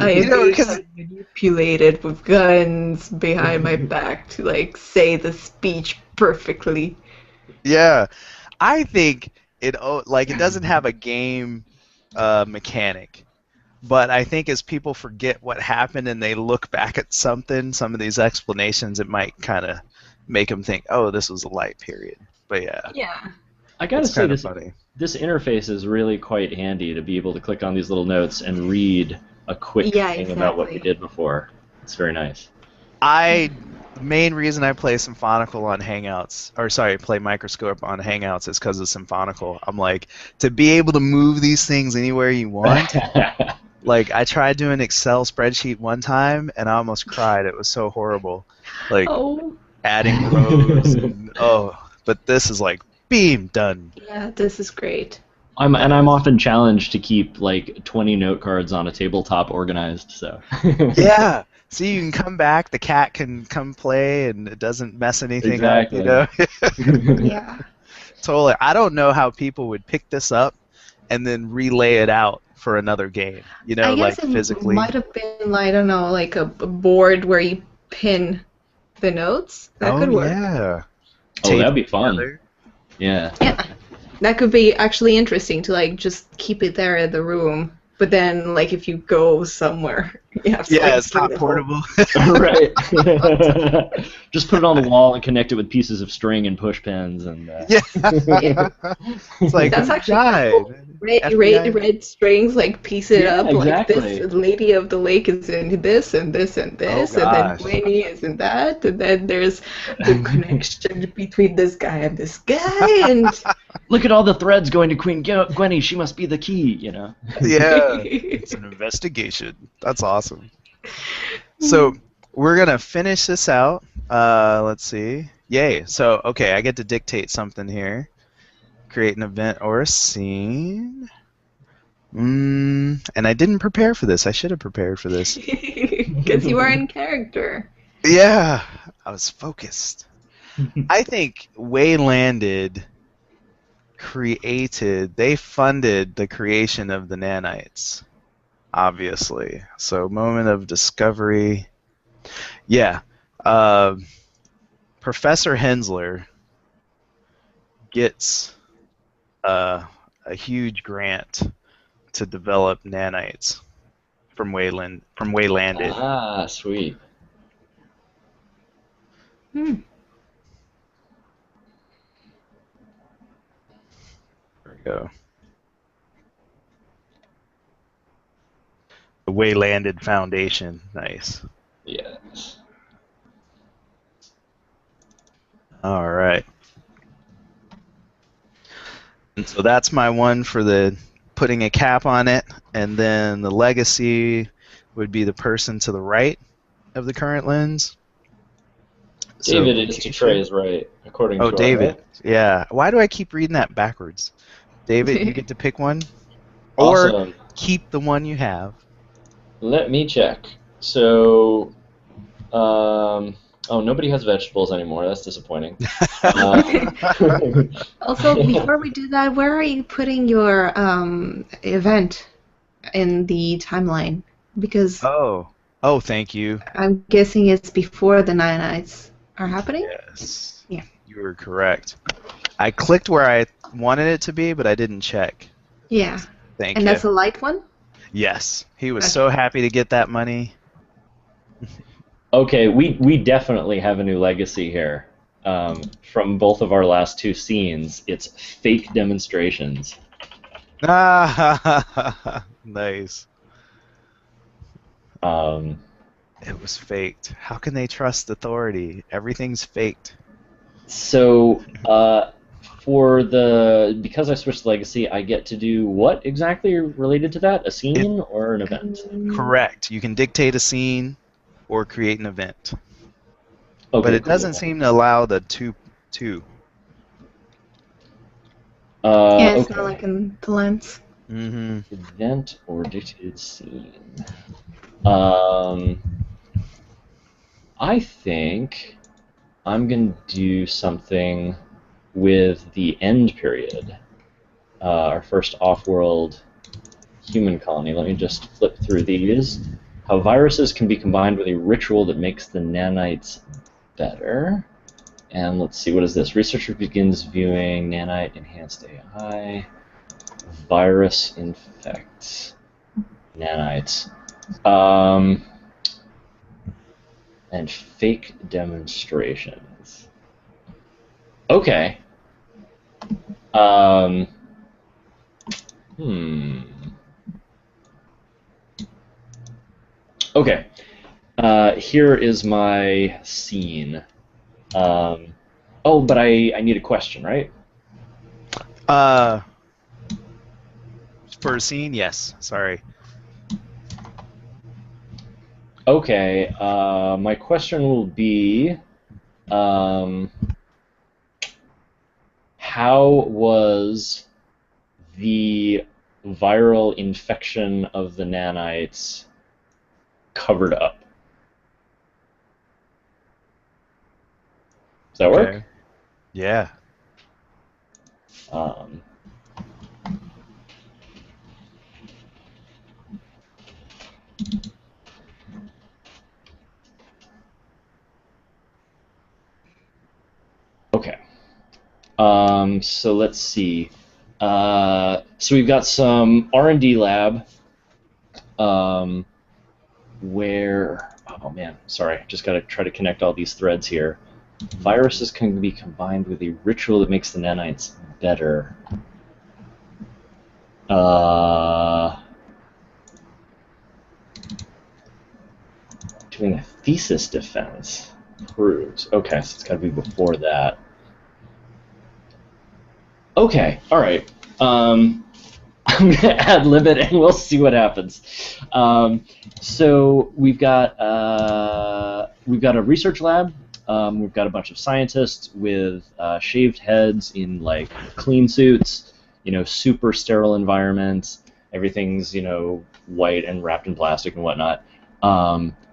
I am manipulated with guns behind my back to like say the speech perfectly. Yeah, I think it doesn't have a game mechanic, but I think as people forget what happened and they look back at some of these explanations, it might kind of make them think, oh, this was a light period. But yeah. I gotta say this funny. This interface is really quite handy to be able to click on these little notes and read a quick thing about what you did before. It's very nice. The main reason I play Symphonical on Hangouts, play Microscope on Hangouts is because of Symphonical. I'm like, to be able to move these things anywhere you want. Like, I tried doing an Excel spreadsheet one time, and I almost cried. It was so horrible. Like, adding rows. But this is like, beam, done. Yeah, this is great. I'm often challenged to keep like 20 note cards on a tabletop organized. So. Yeah. So you can come back, the cat can come play, and it doesn't mess anything up, you know? Yeah. Totally. I don't know how people would pick this up and then relay it out for another game, you know, I guess like physically. It might have been, I don't know, like a board where you pin the notes. That could work. Yeah. Oh, that'd be fun. Yeah. Yeah. That could be actually interesting to like just keep it there in the room. But then, like, if you go somewhere, you have to, it's not portable. Right. Just put it on the wall and connect it with pieces of string and push pins, and it's like that's actually cool. Red strings, like piece it up. Exactly. Like this lady of the lake is in this and this and this, and then Gwenny is in that, and then there's the connection between this guy and this guy, and look at all the threads going to Queen Gwenny. She must be the key, you know. Yeah. It's an investigation. That's awesome. So we're gonna finish this out. Let's see. Yay. So okay, I get to dictate something here. Create an event or a scene. And I didn't prepare for this. I should have prepared for this. because you are in character. Yeah, I was focused. I think Waylanded they funded the creation of the nanites, obviously. So, moment of discovery. Yeah. Uh, Professor Hensler gets a huge grant to develop nanites from Waylanded. Ah, sweet. Hmm. There we go. The Waylanded Foundation. Nice. Yes. All right. And so that's my one for the putting a cap on it, and then the legacy would be the person to the right of the current lens. David is to Trey's right, according Oh, to David. our... Yeah. Why do I keep reading that backwards? David, you get to pick one. Or Awesome. keep the one you have. Let me check. So, oh, nobody has vegetables anymore. That's disappointing. Also, before we do that, where are you putting your event in the timeline? Because Oh, thank you. I'm guessing it's before the nanites are happening? Yes. Yeah. You were correct. I clicked where I wanted it to be, but I didn't check. Yeah. Thank And you. that's a light one? Yes. He was Okay. so happy to get that money. Okay, we definitely have a new legacy here. From both of our last two scenes, it's fake demonstrations. Ah, nice. It was faked. How can they trust authority? Everything's faked. So, because I switched legacy, I get to do what exactly related to that? A scene or an event? Correct. You can dictate a scene or create an event. Okay, but it cool. doesn't seem to allow the two. Yeah, it's okay. not like in the lens. Mm-hmm. Event or dictated scene. I think I'm going to do something with the end period. Our first off-world human colony. Let me just flip through these. How viruses can be combined with a ritual that makes the nanites better. And let's see, what is this? Researcher begins viewing nanite enhanced AI. Virus infects nanites. And fake demonstrations. Okay. Okay. Here is my scene. Oh, but I need a question, right? For a scene, yes. Sorry. Okay. My question will be, how was the viral infection of the nanites covered up? Does that work? Yeah. Okay. So let's see. So we've got some R&D lab where, oh man, sorry, just got to try to connect all these threads here. Viruses can be combined with a ritual that makes the nanites better. Doing a thesis defense proves. Okay, so it's got to be before that. Okay, all right. I'm gonna ad-lib it and we'll see what happens. So we've got a research lab. We've got a bunch of scientists with shaved heads in like clean suits, super sterile environments. Everything's white and wrapped in plastic and whatnot.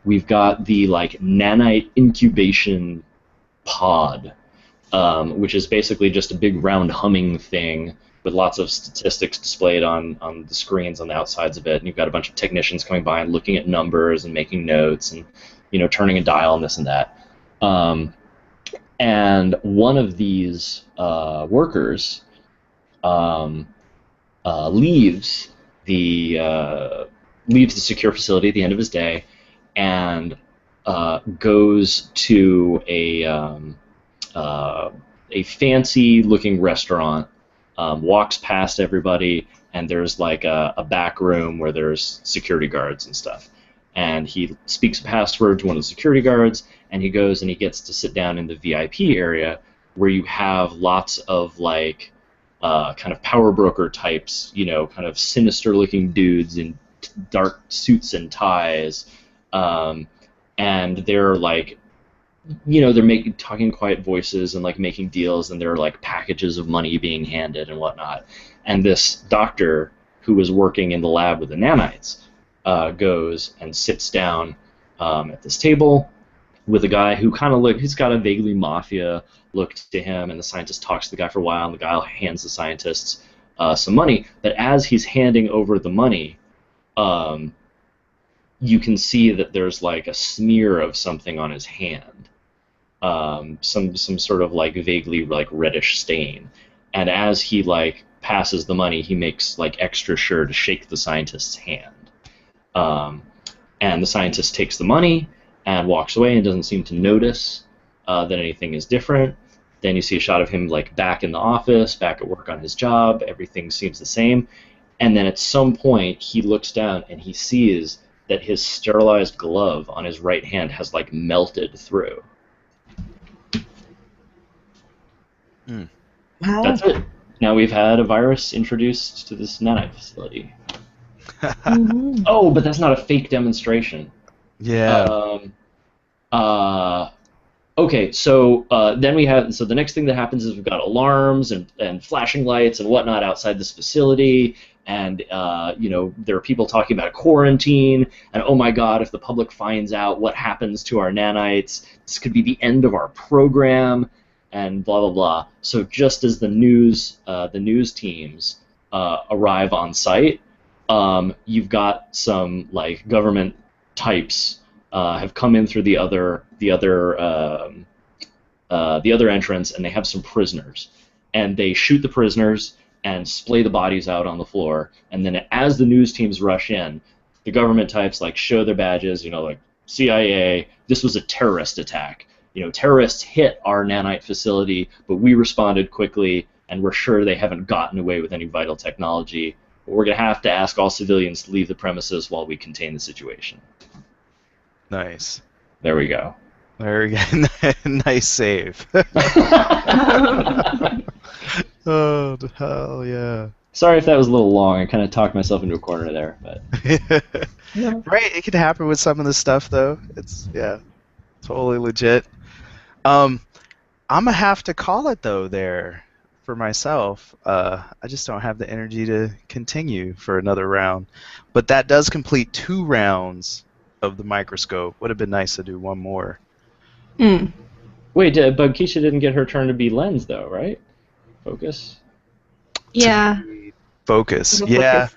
We've got the like nanite incubation pod which is basically just a big round humming thing with lots of statistics displayed on the screens on the outsides of it. And you've got a bunch of technicians coming by and looking at numbers and making notes and turning a dial and this and that. And one of these workers leaves the secure facility at the end of his day and goes to a fancy-looking restaurant, walks past everybody, and there's like a back room where there's security guards and stuff. And he speaks a password to one of the security guards, and he goes and he gets to sit down in the VIP area where you have lots of like kind of power broker types, kind of sinister-looking dudes in dark suits and ties, and they're like, they're talking quiet voices and like making deals, and there are like packages of money being handed and whatnot. And this doctor who was working in the lab with the nanites goes and sits down at this table with a guy who kind of he's got a vaguely mafia look to him, and the scientist talks to the guy for a while, and the guy hands the scientists some money. But as he's handing over the money, you can see that there's like a smear of something on his hand, some sort of like vaguely like reddish stain. And as he like passes the money, he makes like extra sure to shake the scientist's hand. And the scientist takes the money and walks away and doesn't seem to notice that anything is different. Then you see a shot of him like back in the office, back at work on his job. Everything seems the same. And then at some point, he looks down and he sees that his sterilized glove on his right hand has like melted through. Mm. Wow. That's it. Now we've had a virus introduced to this nanite facility. Mhm. Oh, but that's not a fake demonstration. Yeah. Okay, so then the next thing that happens is we've got alarms and flashing lights and whatnot outside this facility, and there are people talking about quarantine, and oh my god, if the public finds out what happens to our nanites, this could be the end of our program, and blah blah blah. So just as the news teams arrive on site, you've got some like government types have come in through the other entrance, and they have some prisoners, and they shoot the prisoners and splay the bodies out on the floor. And then as the news teams rush in, the government types like show their badges, like CIA. This was a terrorist attack. Terrorists hit our nanite facility, but we responded quickly, and we're sure they haven't gotten away with any vital technology. But we're gonna have to ask all civilians to leave the premises while we contain the situation. Nice. There we go. Very good. Nice save. Oh, hell yeah. Sorry if that was a little long. I kind of talked myself into a corner there, but Yeah. Right, it could happen with some of this stuff, though. It's, totally legit. I'm going to have to call it, though, there for myself. I just don't have the energy to continue for another round. But that does complete 2 rounds of the microscope. Would have been nice to do one more. Hmm. wait, but Keisha didn't get her turn to be Lens, though, right? Focus. Yeah. Focus. Go Yeah.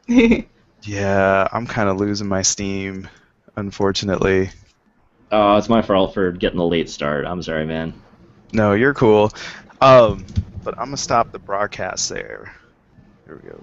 focus. Yeah, I'm kind of losing my steam, unfortunately. Oh, it's my fault for getting the late start. I'm sorry, man. No, you're cool. But I'm going to stop the broadcast there. Here we go.